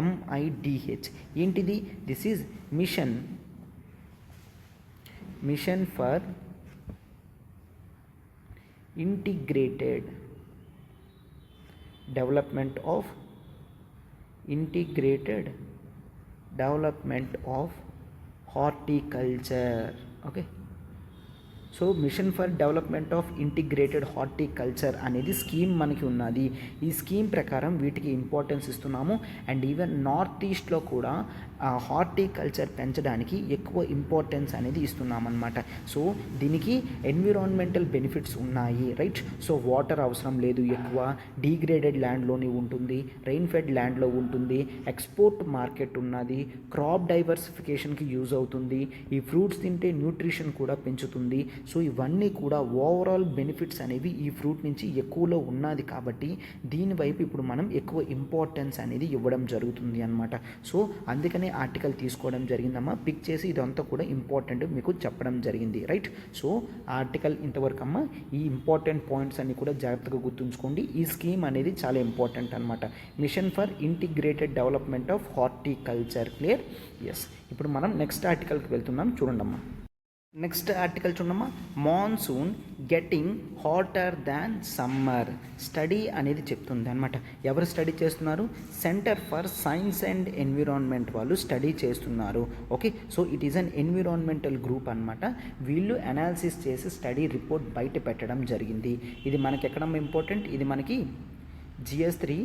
MIDH. ఏంటిది? This is mission for integrated development of horticulture. Okay, so mission for development of integrated horticulture అనేది స్కీమ్ మనకి ఉన్నది. ఈ స్కీమ్ ప్రకారం వీటికి ఇంపార్టెన్స్ ఇస్తున్నాము. అండ్ ఈవెన్ నార్త్ ఈస్ట్లో కూడా హార్టికల్చర్ పెంచడానికి ఎక్కువ ఇంపార్టెన్స్ అనేది ఇస్తున్నామన్నమాట. సో దీనికి ఎన్విరాన్మెంటల్ బెనిఫిట్స్ ఉన్నాయి, రైట్. సో వాటర్ అవసరం లేదు ఎక్కువ, డీగ్రేడెడ్ ల్యాండ్లోని ఉంటుంది, రెయిన్ ఫెడ్ ల్యాండ్లో ఉంటుంది, ఎక్స్పోర్ట్ మార్కెట్ ఉన్నది, క్రాప్ డైవర్సిఫికేషన్కి యూజ్ అవుతుంది, ఈ ఫ్రూట్స్ తింటే న్యూట్రిషన్ కూడా పెంచుతుంది. సో ఇవన్నీ కూడా ఓవరాల్ బెనిఫిట్స్ అనేవి ఈ ఫ్రూట్ నుంచి ఎక్కువలో ఉన్నది కాబట్టి దీని వైపు ఇప్పుడు మనం ఎక్కువ ఇంపార్టెన్స్ అనేది ఇవ్వడం జరుగుతుంది అనమాట. సో అందుకనే ఆర్టికల్ తీసుకోవడం జరిగిందమ్మా, పిక్ చేసి ఇదంతా కూడా ఇంపార్టెంట్ మీకు చెప్పడం జరిగింది, రైట్. సో ఆర్టికల్ ఇంతవరకు అమ్మ. ఈ ఇంపార్టెంట్ పాయింట్స్ అన్ని కూడా జాగ్రత్తగా గుర్తుంచుకోండి. ఈ స్కీమ్ అనేది చాలా ఇంపార్టెంట్ అనమాట. Mission for integrated development of horticulture. Clear? Yes. ఇప్పుడు మనం నెక్స్ట్ ఆర్టికల్కి వెళ్తున్నాం, చూడండమ్మా. నెక్స్ట్ ఆర్టికల్ చూడమ్మా. Monsoon getting hotter than summer study అనేది చెప్తుంది అనమాట. ఎవరు స్టడీ చేస్తున్నారు? Centre for science and environment వాళ్ళు స్టడీ చేస్తున్నారు. Okay, so it is an environmental group అనమాట. వీళ్ళు అనాలిసిస్ చేసి స్టడీ రిపోర్ట్ బయట పెట్టడం జరిగింది. ఇది మనకి ఎక్కడ ఇంపార్టెంట్? ఇది మనకి GS3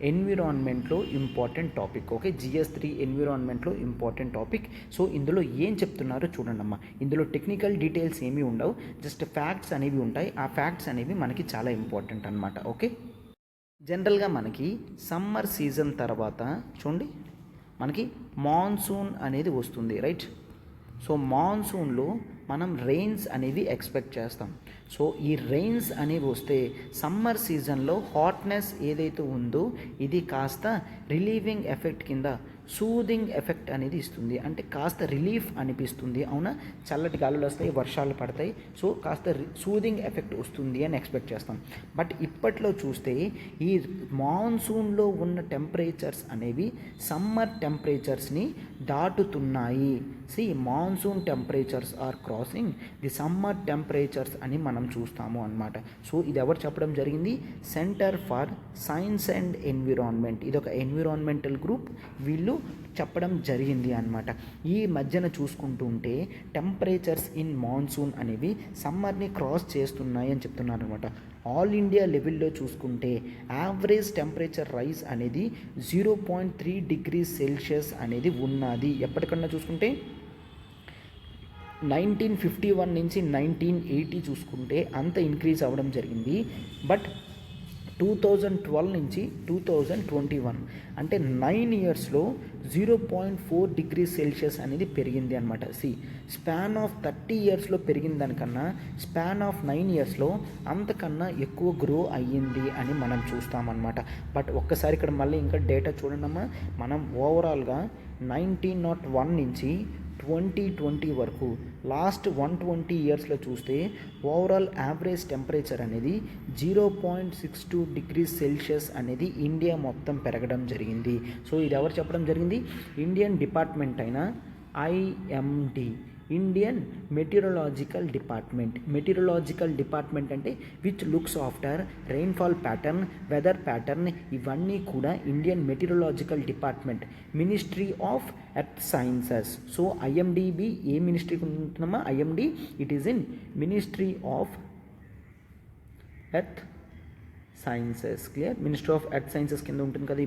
ఎన్విరాన్మెంట్లో ఇంపార్టెంట్ టాపిక్. ఓకే, GS3 ఎన్విరాన్మెంట్లో ఇంపార్టెంట్ టాపిక్. సో ఇందులో ఏం చెప్తున్నారో చూడండి అమ్మా. ఇందులో టెక్నికల్ డీటెయిల్స్ ఏమీ ఉండవు, జస్ట్ ఫ్యాక్ట్స్ అనేవి ఉంటాయి. ఆ ఫ్యాక్ట్స్ అనేవి మనకి చాలా ఇంపార్టెంట్ అనమాట. ఓకే, జనరల్గా మనకి సమ్మర్ సీజన్ తర్వాత చూడండి మనకి మాన్సూన్ అనేది వస్తుంది, రైట్. సో మాన్సూన్లో మనం రెయిన్స్ అనేవి ఎక్స్పెక్ట్ చేస్తాం. సో ఈ రెయిన్స్ అనేవి వస్తే సమ్మర్ సీజన్లో హాట్నెస్ ఏదైతే ఉందో ఇది కాస్త రిలీవింగ్ ఎఫెక్ట్ కింద సూదింగ్ ఎఫెక్ట్ అనేది ఇస్తుంది. అంటే కాస్త రిలీఫ్ అనిపిస్తుంది, అవునా. చల్లటి గాలులు వస్తాయి, వర్షాలు పడతాయి, సో కాస్త సూదింగ్ ఎఫెక్ట్ వస్తుంది అని ఎక్స్పెక్ట్ చేస్తాం. బట్ ఇప్పట్లో చూస్తే ఈ మాన్సూన్లో ఉన్న టెంపరేచర్స్ అనేవి సమ్మర్ టెంపరేచర్స్ని దాటుతున్నాయి. See monsoon temperatures are crossing the summer temperatures అని మనం చూస్తాము అన్నమాట. సో ఇది ఎవరు చెప్పడం జరిగింది? Centre for science and environment. ఇది ఒక ఎన్విరాన్మెంటల్ గ్రూప్, వీళ్ళు చెప్పడం జరిగింది అన్నమాట. ఈ మధ్యన చూసుకుంటూ ఉంటే టెంపరేచర్స్ ఇన్ మాన్సూన్ అనేవి సమ్మర్ని క్రాస్ చేస్తున్నాయి అని చెప్తున్నారు అనమాట. ఆల్ ఇండియా లెవెల్లో చూసుకుంటే యావరేజ్ టెంపరేచర్ రైజ్ అనేది 0.3 డిగ్రీ సెల్సియస్ అనేది ఉన్నది. ఎప్పటికన్నా చూసుకుంటే 1951 నుంచి 1980 చూసుకుంటే అంత ఇంక్రీజ్ అవ్వడం జరిగింది. బట్ 2012 నుంచి 2021 అంటే 9 ఇయర్స్లో 0.4 డిగ్రీ సెల్సియస్ అనేది పెరిగింది అనమాట. స్పాన్ ఆఫ్ 30 ఇయర్స్లో పెరిగిన దానికన్నా స్పాన్ ఆఫ్ 9 ఇయర్స్లో అంతకన్నా ఎక్కువ గ్రో అయ్యింది అని మనం చూస్తామన్నమాట. బట్ ఒక్కసారి ఇక్కడ మళ్ళీ ఇంకా డేటా చూడండమ్మా. మనం ఓవరాల్గా 1901 నుంచి 2020 వరకు లాస్ట్ 120 ఇయర్స్లో చూస్తే ఓవరాల్ యావరేజ్ టెంపరేచర్ అనేది 0.62 డిగ్రీ సెల్సియస్ అనేది ఇండియా మొత్తం పెరగడం జరిగింది. సో ఇది ఎవరు చెప్పడం జరిగింది? ఇండియన్ డిపార్ట్మెంట్ అయిన IMD, Indian meteorological department. Meteorological department అంటే which looks after rainfall pattern, weather pattern, ఇవన్నీ కూడా Indian meteorological department. Ministry of earth sciences. So IMDB ఏ మినిస్ట్రీకి ఉంటుందమ్మా? IMD it is in ministry of earth sciences. Clear? Ministry of earth sciences కింద ఉంటుంది కదా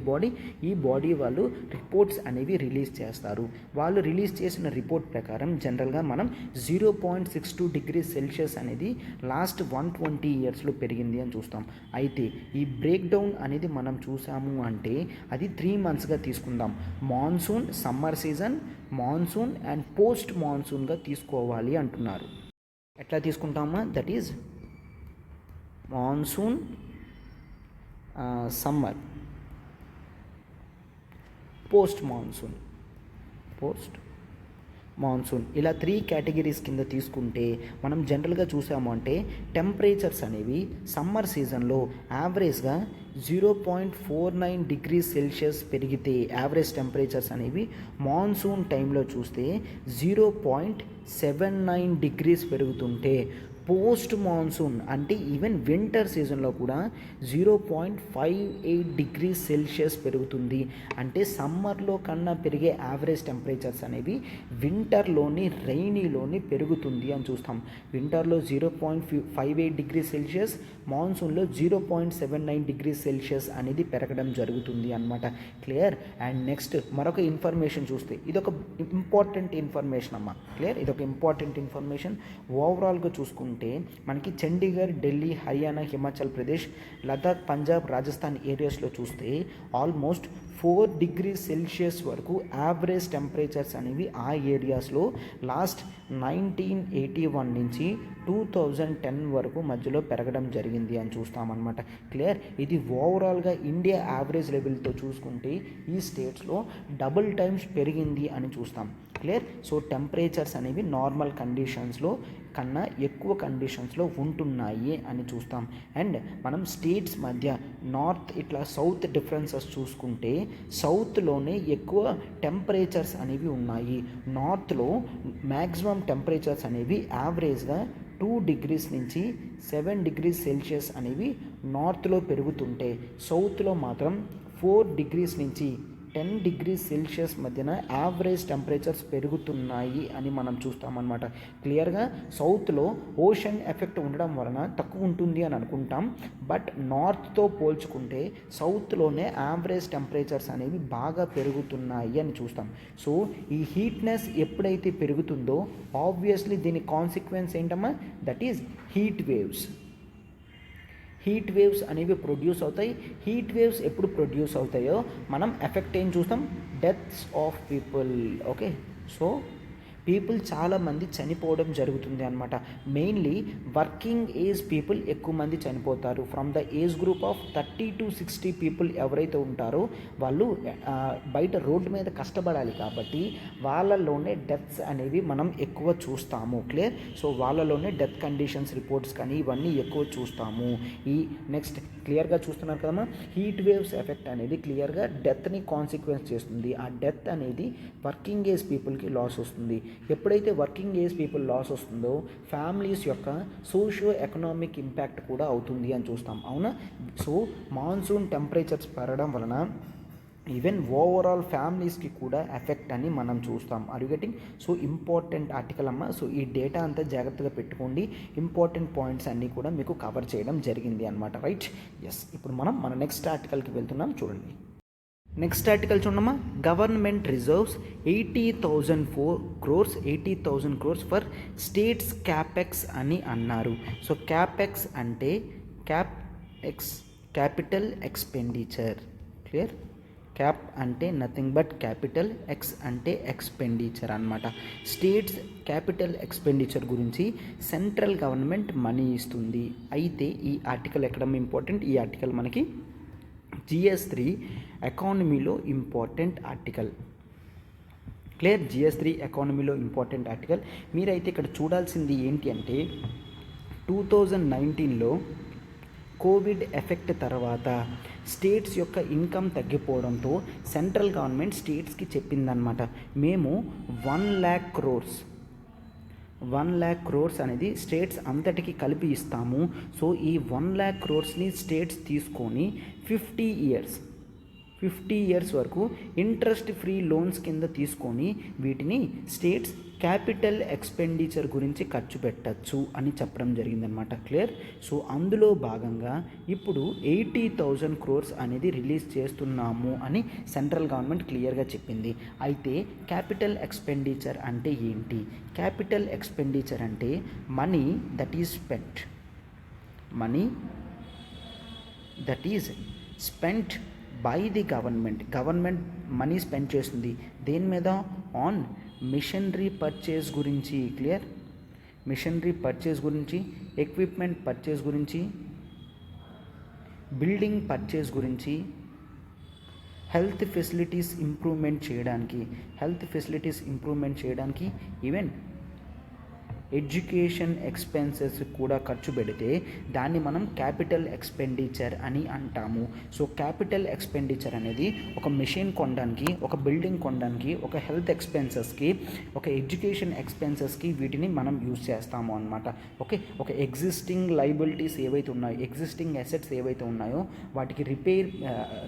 ఈ బాడీ వాళ్ళు రిపోర్ట్స్ అనేవి రిలీజ్ చేస్తారు. వాళ్ళు రిలీజ్ చేసిన రిపోర్ట్ ప్రకారం జనరల్గా మనం 0.62 డిగ్రీ సెల్సియస్ అనేది లాస్ట్ 120 ఇయర్స్లో పెరిగింది అని చూస్తాం. అయితే ఈ బ్రేక్ డౌన్ అనేది మనం చూసాము అంటే అది 3 monthsగా తీసుకుందాం. Monsoon, summer season, monsoon and post మాన్సూన్గా తీసుకోవాలి అంటున్నారు. ఎట్లా తీసుకుంటామా? That is monsoon, summer, post monsoon ఇలా 3 కేటగిరీస్ కింద తీసుకుంటే మనం జనరల్గా చూసాము అంటే టెంపరేచర్స్ అనేవి సమ్మర్ సీజన్లో యావరేజ్గా 0.49 డిగ్రీ సెల్సియస్ పెరిగితే యావరేజ్ టెంపరేచర్స్ అనేవి మాన్సూన్ టైంలో చూస్తే 0.79 డిగ్రీస్ పెరుగుతుంటే పోస్ట్ మాన్సూన్ అంటే ఈవెన్ వింటర్ సీజన్లో కూడా 0.58 డిగ్రీ సెల్సియస్ పెరుగుతుంది. అంటే సమ్మర్లో కన్నా పెరిగే యావరేజ్ టెంపరేచర్స్ అనేవి వింటర్లోని రైనీలోని పెరుగుతుంది అని చూస్తాం. వింటర్లో 0.58 డిగ్రీ సెల్సియస్, మాన్సూన్లో 0.79 డిగ్రీ సెల్సియస్ అనేది పెరగడం జరుగుతుంది అన్నమాట. క్లియర్? అండ్ నెక్స్ట్ మరొక ఇన్ఫర్మేషన్ చూస్తే ఇదొక ఇంపార్టెంట్ ఇన్ఫర్మేషన్ అమ్మ. క్లియర్? ఇదొక ఇంపార్టెంట్ ఇన్ఫర్మేషన్. ఓవరాల్గా చూసుకుంటే మనకి చండీగఢ్, ఢిల్లీ, హర్యానా, హిమాచల్ ప్రదేశ్, లదాఖ్, పంజాబ్, రాజస్థాన్ ఏరియాస్లో చూస్తే ఆల్మోస్ట్ 4°C వరకు యావరేజ్ టెంపరేచర్స్ అనేవి ఆ ఏరియాస్లో లాస్ట్ 1981 నుంచి 2010 వరకు మధ్యలో పెరగడం జరిగింది అని చూస్తామన్నమాట. క్లియర్. ఇది ఓవరాల్గా ఇండియా యావరేజ్ లెవెల్తో చూసుకుంటే ఈ స్టేట్స్లో డబుల్ టైమ్స్ పెరిగింది అని చూస్తాం. క్లియర్. సో టెంపరేచర్స్ అనేవి నార్మల్ కండిషన్స్లో కన్నా ఎక్కువ కండిషన్స్లో ఉంటున్నాయి అని చూస్తాం. అండ్ మనం స్టేట్స్ మధ్య నార్త్ ఇట్లా సౌత్ డిఫరెన్సెస్ చూసుకుంటే సౌత్లోనే ఎక్కువ టెంపరేచర్స్ అనేవి ఉన్నాయి. నార్త్లో మ్యాక్సిమం టెంపరేచర్స్ అనేవి యావరేజ్గా 2° నుంచి 7°C అనేవి నార్త్లో పెరుగుతుంటే సౌత్లో మాత్రం 4° నుంచి 10°C మధ్యన యావరేజ్ టెంపరేచర్స్ పెరుగుతున్నాయి అని మనం చూస్తామన్నమాట. క్లియర్గా సౌత్లో ఓషన్ ఎఫెక్ట్ ఉండడం వలన తక్కువ ఉంటుంది అని అనుకుంటాం. బట్ నార్త్తో పోల్చుకుంటే సౌత్లోనే యావరేజ్ టెంపరేచర్స్ అనేవి బాగా పెరుగుతున్నాయి అని చూస్తాం. సో ఈ హీట్నెస్ ఎప్పుడైతే పెరుగుతుందో ఆబ్వియస్లీ దీని కాన్సిక్వెన్స్ ఏంటమ్మా, that is heat waves. Heat waves అనేవి ప్రొడ్యూస్ అవుతాయి. హీట్ వేవ్స్ ఎప్పుడు ప్రొడ్యూస్ అవుతాయో మనం ఎఫెక్ట్ ఏం చూస్తాం, deaths of people. Okay. So people చాలామంది చనిపోవడం జరుగుతుంది అనమాట. మెయిన్లీ వర్కింగ్ ఏజ్ పీపుల్ ఎక్కువ మంది చనిపోతారు. From the age group of 30 to 60 people ఎవరైతే ఉంటారో వాళ్ళు బయట రోడ్డు మీద కష్టపడాలి కాబట్టి వాళ్ళలోనే డెత్స్ అనేవి మనం ఎక్కువ చూస్తాము. క్లియర్. సో వాళ్ళలోనే డెత్ కండిషన్స్ రిపోర్ట్స్ కానీ ఇవన్నీ ఎక్కువ చూస్తాము. ఈ నెక్స్ట్ క్లియర్గా చూస్తున్నారు కదమ్మా, హీట్ వేవ్స్ ఎఫెక్ట్ అనేది క్లియర్గా డెత్ని కాన్సిక్వెన్స్ చేస్తుంది. ఆ డెత్ అనేది వర్కింగ్ ఏజ్ పీపుల్కి లాస్ వస్తుంది. ఎప్పుడైతే వర్కింగ్ ఏజ్ పీపుల్ లాస్ వస్తుందో ఫ్యామిలీస్ యొక్క సోషియో ఎకనామిక్ ఇంపాక్ట్ కూడా అవుతుంది అని చూస్తాం. అవునా. సో మాన్సూన్ టెంపరేచర్స్ పెరగడం వలన ఈవెన్ ఓవరాల్ ఫ్యామిలీస్కి కూడా ఎఫెక్ట్ అని మనం చూస్తాం. Are you getting? So important article అమ్మ. సో ఈ డేటా అంతా జాగ్రత్తగా పెట్టుకోండి. ఇంపార్టెంట్ పాయింట్స్ అన్నీ కూడా మీకు కవర్ చేయడం జరిగింది అనమాట. రైట్. ఎస్. ఇప్పుడు మనం మన నెక్స్ట్ ఆర్టికల్కి వెళ్తున్నాం. చూడండి. నెక్స్ట్ ఆర్టికల్ చూడమ్మా. Government reserves 80,000 crores for states capex అని అన్నారు. సో క్యాపెక్స్ అంటే క్యాపిటల్ ఎక్స్పెండిచర్. క్లియర్. క్యాప్ అంటే నథింగ్ బట్ క్యాపిటల్, ఎక్స్ అంటే ఎక్స్పెండిచర్ అనమాట. స్టేట్స్ క్యాపిటల్ ఎక్స్పెండిచర్ గురించి సెంట్రల్ గవర్నమెంట్ మనీ ఇస్తుంది. అయితే ఈ ఆర్టికల్ ఎక్కడ ఇంపార్టెంట్, ఈ ఆర్టికల్ మనకి GS3 ఎకానమీలో ఇంపార్టెంట్ ఆర్టికల్. క్లియర్. GS3 ఎకానమీలో ఇంపార్టెంట్ ఆర్టికల్. మీరైతే ఇక్కడ చూడాల్సింది ఏంటి అంటే 2019లో కోవిడ్ ఎఫెక్ట్ తర్వాత స్టేట్స్ యొక్క ఇన్కమ్ తగ్గిపోవడంతో సెంట్రల్ గవర్నమెంట్ స్టేట్స్కి చెప్పిందనమాట, మేము 1,00,000 crores అనేది స్టేట్స్ అంతటికి కలిపి ఇస్తాము. సో ఈ 1,00,000 crores స్టేట్స్ తీసుకొని 50 ఇయర్స్ వరకు ఇంట్రెస్ట్ ఫ్రీ లోన్స్ కింద తీసుకొని వీటిని స్టేట్స్ క్యాపిటల్ ఎక్స్పెండిచర్ గురించి ఖర్చు పెట్టచ్చు అని చెప్పడం జరిగిందనమాట. క్లియర్. సో అందులో భాగంగా ఇప్పుడు 80,000 crores అనేది రిలీజ్ చేస్తున్నాము అని సెంట్రల్ గవర్నమెంట్ క్లియర్గా చెప్పింది. అయితే క్యాపిటల్ ఎక్స్పెండిచర్ అంటే ఏంటి? క్యాపిటల్ ఎక్స్పెండిచర్ అంటే money that is spent by the government money spend చేస్తుంది దేని మీద? ఆన్ మిషనరీ పర్చేస్ గురించి. క్లియర్. మిషనరీ పర్చేస్ గురించి, ఎక్విప్మెంట్ పర్చేస్ గురించి, బిల్డింగ్ పర్చేస్ గురించి, హెల్త్ ఫెసిలిటీస్ ఇంప్రూవ్మెంట్ చేయడానికి ఈవెన్ ఎడ్యుకేషన్ ఎక్స్పెన్సెస్ కూడా ఖర్చు పెడితే దాన్ని మనం క్యాపిటల్ ఎక్స్పెండిచర్ అని అంటాము. సో క్యాపిటల్ ఎక్స్పెండిచర్ అనేది ఒక మెషిన్ కొనడానికి, ఒక బిల్డింగ్ కొనడానికి, ఒక హెల్త్ ఎక్స్పెన్సెస్కి, ఒక ఎడ్యుకేషన్ ఎక్స్పెన్సెస్కి వీటిని మనం యూజ్ చేస్తాము అనమాట. ఓకే. ఒక ఎగ్జిస్టింగ్ లైబిలిటీస్ ఏవైతే ఉన్నాయో, ఎగ్జిస్టింగ్ అసెట్స్ ఏవైతే ఉన్నాయో వాటికి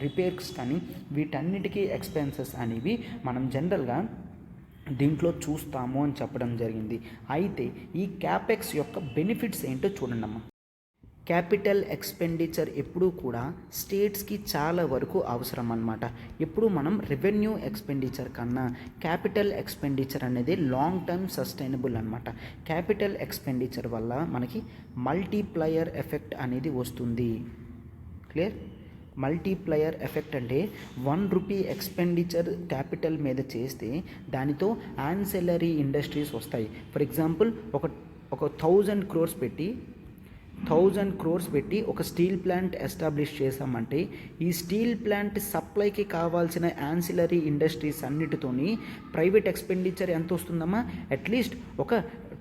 రిపేర్స్ కానీ వీటన్నిటికీ ఎక్స్పెన్సెస్ అనేవి మనం జనరల్గా దీంట్లో చూస్తాము అని చెప్పడం జరిగింది. అయితే ఈ క్యాపెక్స్ యొక్క బెనిఫిట్స్ ఏంటో చూడండి అమ్మా. క్యాపిటల్ ఎక్స్పెండిచర్ ఎప్పుడూ కూడా స్టేట్స్కి చాలా వరకు అవసరం అన్నమాట. ఎప్పుడు మనం రెవెన్యూ ఎక్స్పెండిచర్ కన్నా క్యాపిటల్ ఎక్స్పెండిచర్ అనేది లాంగ్ టర్మ్ సస్టైనబుల్ అనమాట. క్యాపిటల్ ఎక్స్పెండిచర్ వల్ల మనకి మల్టీప్లయర్ ఎఫెక్ట్ అనేది వస్తుంది. క్లియర్. మల్టీప్లయర్ ఎఫెక్ట్ అంటే 1 రూపీ ఎక్స్పెండిచర్ క్యాపిటల్ మీద చేస్తే దానితో యాన్సెలరీ ఇండస్ట్రీస్ వస్తాయి. ఫర్ ఎగ్జాంపుల్ ఒక 1000 crores పెట్టి ఒక స్టీల్ ప్లాంట్ ఎస్టాబ్లిష్ చేసామంటే ఈ స్టీల్ ప్లాంట్ సప్లైకి కావాల్సిన యాన్సిలరీ ఇండస్ట్రీస్ అన్నిటితోని ప్రైవేట్ ఎక్స్పెండిచర్ ఎంత వస్తుందమ్మా, అట్లీస్ట్ ఒక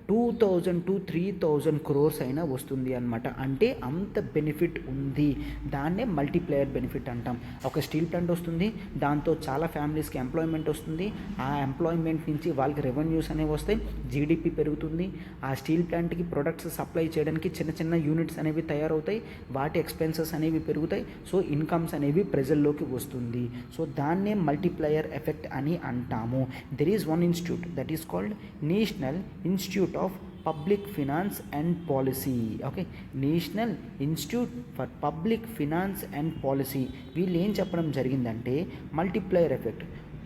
2000 to 3000 crores అయినా వస్తుంది అనమాట. అంటే అంత బెనిఫిట్ ఉంది. దాన్నే మల్టీప్లేయర్ బెనిఫిట్ అంటాం. ఒక స్టీల్ ప్లాంట్ వస్తుంది, దాంతో చాలా ఫ్యామిలీస్కి ఎంప్లాయ్మెంట్ వస్తుంది. ఆ ఎంప్లాయ్మెంట్ నుంచి వాళ్ళకి రెవెన్యూస్ అనేవి వస్తాయి, జీడిపి పెరుగుతుంది. ఆ స్టీల్ ప్లాంట్కి ప్రొడక్ట్స్ సప్లై చేయడానికి చిన్న చిన్న యూనిట్స్ అనేవి తయారవుతాయి, వాటి ఎక్స్పెన్సెస్ అనేవి పెరుగుతాయి. సో ఇన్కమ్స్ అనేవి ప్రజల్లోకి వస్తుంది. సో దాన్నే మల్టీప్లయర్ ఎఫెక్ట్ అని అంటాము. There is one institute that is called national institute of public finance and policy. Okay, national institute for public finance and policy. వీళ్ళు ఏం చెప్పడం జరిగిందంటే మల్టీప్లయర్ ఎఫెక్ట్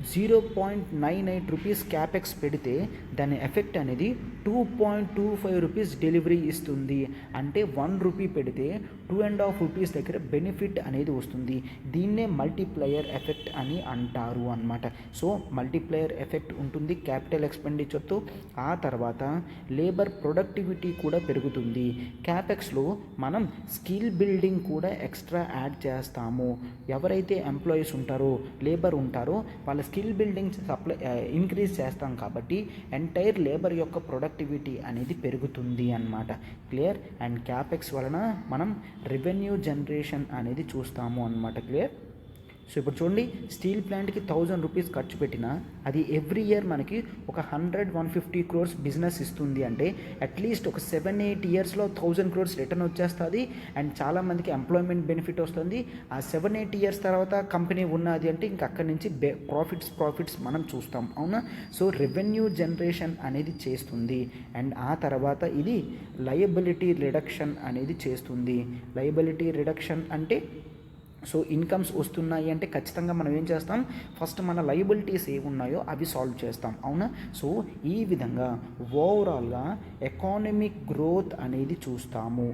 0.98 రూపీస్ క్యాపెక్స్ పెడితే దాని ఎఫెక్ట్ అనేది 2.25 రూపీస్ డెలివరీ ఇస్తుంది. అంటే 1 రూపీ పెడితే 2.5 రూపీస్ దగ్గర బెనిఫిట్ అనేది వస్తుంది. దీన్నే మల్టీప్లయర్ ఎఫెక్ట్ అని అంటారు అన్నమాట. సో మల్టీప్లయర్ ఎఫెక్ట్ ఉంటుంది క్యాపిటల్ ఎక్స్పెండిచర్తో. ఆ తర్వాత లేబర్ ప్రొడక్టివిటీ కూడా పెరుగుతుంది. క్యాపెక్స్లో మనం స్కిల్ బిల్డింగ్ కూడా ఎక్స్ట్రా యాడ్ చేస్తాము. ఎవరైతే ఎంప్లాయీస్ ఉంటారో, లేబర్ ఉంటారో, వాళ్ళ స్కిల్ బిల్డింగ్ ఇంక్రీజ్ చేస్తాం కాబట్టి ఎంటైర్ లేబర్ యొక్క ప్రొడక్టివిటీ అనేది పెరుగుతుంది అన్నమాట. క్లియర్? అండ్ క్యాపెక్స్ వలన మనం రెవెన్యూ జనరేషన్ అనేది చూస్తాము అన్నమాట. క్లియర్? సో ఇప్పుడు చూడండి, స్టీల్ ప్లాంట్కి 1000 రూపీస్ ఖర్చు పెట్టినా అది ఎవ్రీ ఇయర్ మనకి ఒక 100-150 crores బిజినెస్ ఇస్తుంది. అంటే అట్లీస్ట్ ఒక 7-8 yearsలో 1000 crores రిటర్న్ వచ్చేస్తుంది. అండ్ చాలామందికి ఎంప్లాయ్మెంట్ బెనిఫిట్ వస్తుంది. ఆ 7-8 years తర్వాత కంపెనీ ఉన్నది అంటే ఇంక అక్కడి నుంచి ప్రాఫిట్స్ మనం చూస్తాం. అవునా? సో రెవెన్యూ జనరేషన్ అనేది చేస్తుంది. అండ్ ఆ తర్వాత ఇది లయబిలిటీ రిడక్షన్ అనేది చేస్తుంది. లయబిలిటీ రిడక్షన్ అంటే సో ఇన్కమ్స్ వస్తున్నాయి అంటే ఖచ్చితంగా మనం ఏం చేస్తాం, ఫస్ట్ మన లయబిలిటీస్ ఏమున్నాయో అవి సాల్వ్ చేస్తాం. అవునా? సో ఈ విధంగా ఓవరాల్గా ఎకానమిక్ గ్రోత్ అనేది చూస్తాము.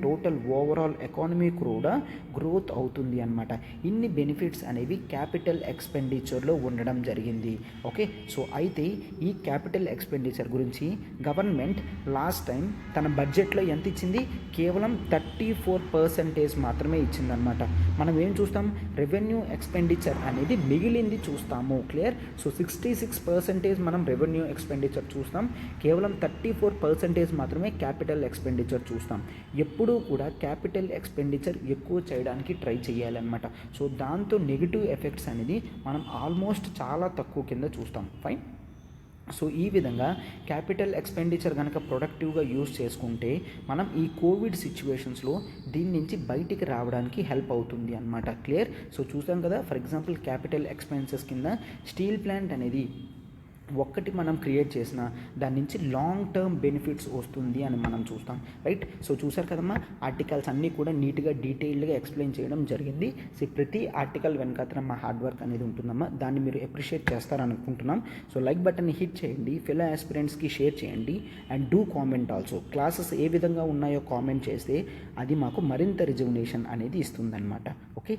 టోటల్ ఓవరాల్ ఎకానమీ కూడా గ్రోత్ అవుతుంది అన్నమాట. ఇన్ని బెనిఫిట్స్ అనేవి క్యాపిటల్ ఎక్స్పెండిచర్లో ఉండడం జరిగింది. ఓకే, సో అయితే ఈ క్యాపిటల్ ఎక్స్పెండిచర్ గురించి గవర్నమెంట్ లాస్ట్ టైం తన బడ్జెట్లో ఎంత ఇచ్చింది? కేవలం 34% మాత్రమే ఇచ్చిందనమాట. మనం ఏం చూస్తాం? రెవెన్యూ ఎక్స్పెండిచర్ అనేది మిగిలింది చూస్తాము. క్లియర్? సో 66% మనం రెవెన్యూ ఎక్స్పెండిచర్ చూస్తాం, కేవలం 34% మాత్రమే క్యాపిటల్ ఎక్స్పెండిచర్ చూస్తాం. ఎప్పుడూ కూడా క్యాపిటల్ ఎక్స్పెండిచర్ ఎక్కువ చేయడానికి ట్రై చేయాలన్నమాట. సో దాంతో నెగిటివ్ ఎఫెక్ట్స్ అనేది మనం ఆల్మోస్ట్ చాలా తక్కువ కింద చూస్తాం. ఫైన్. సో ఈ విధంగా క్యాపిటల్ ఎక్స్పెండిచర్ కనుక ప్రొడక్టివ్గా యూజ్ చేసుకుంటే మనం ఈ కోవిడ్ సిచ్యువేషన్స్లో దీని నుంచి బయటికి రావడానికి హెల్ప్ అవుతుంది అన్నమాట. క్లియర్? సో చూసాం కదా, ఫర్ ఎగ్జాంపుల్ క్యాపిటల్ ఎక్స్పెన్సెస్ కింద స్టీల్ ప్లాంట్ అనేది ఒక్కటి మనం క్రియేట్ చేసిన దాని నుంచి లాంగ్ టర్మ్ బెనిఫిట్స్ వస్తుంది అని మనం చూస్తాం. రైట్? సో చూసారు కదమ్మా, ఆర్టికల్స్ అన్నీ కూడా నీట్గా డీటెయిల్డ్గా ఎక్స్ప్లెయిన్ చేయడం జరిగింది. సో ప్రతి ఆర్టికల్ వెనకాతన మా హార్డ్ వర్క్ అనేది ఉంటుందమ్మా. దాన్ని మీరు అప్రిషియేట్ చేస్తారనుకుంటున్నాం. సో లైక్ బటన్ని హిట్ చేయండి, ఫెలో ఆస్పిరెంట్స్కి షేర్ చేయండి, and do comment also. Classes ఏ విధంగా ఉన్నాయో కామెంట్ చేస్తే అది మాకు మరింత రిజర్వేషన్ అనేది ఇస్తుందన్నమాట. ఓకే.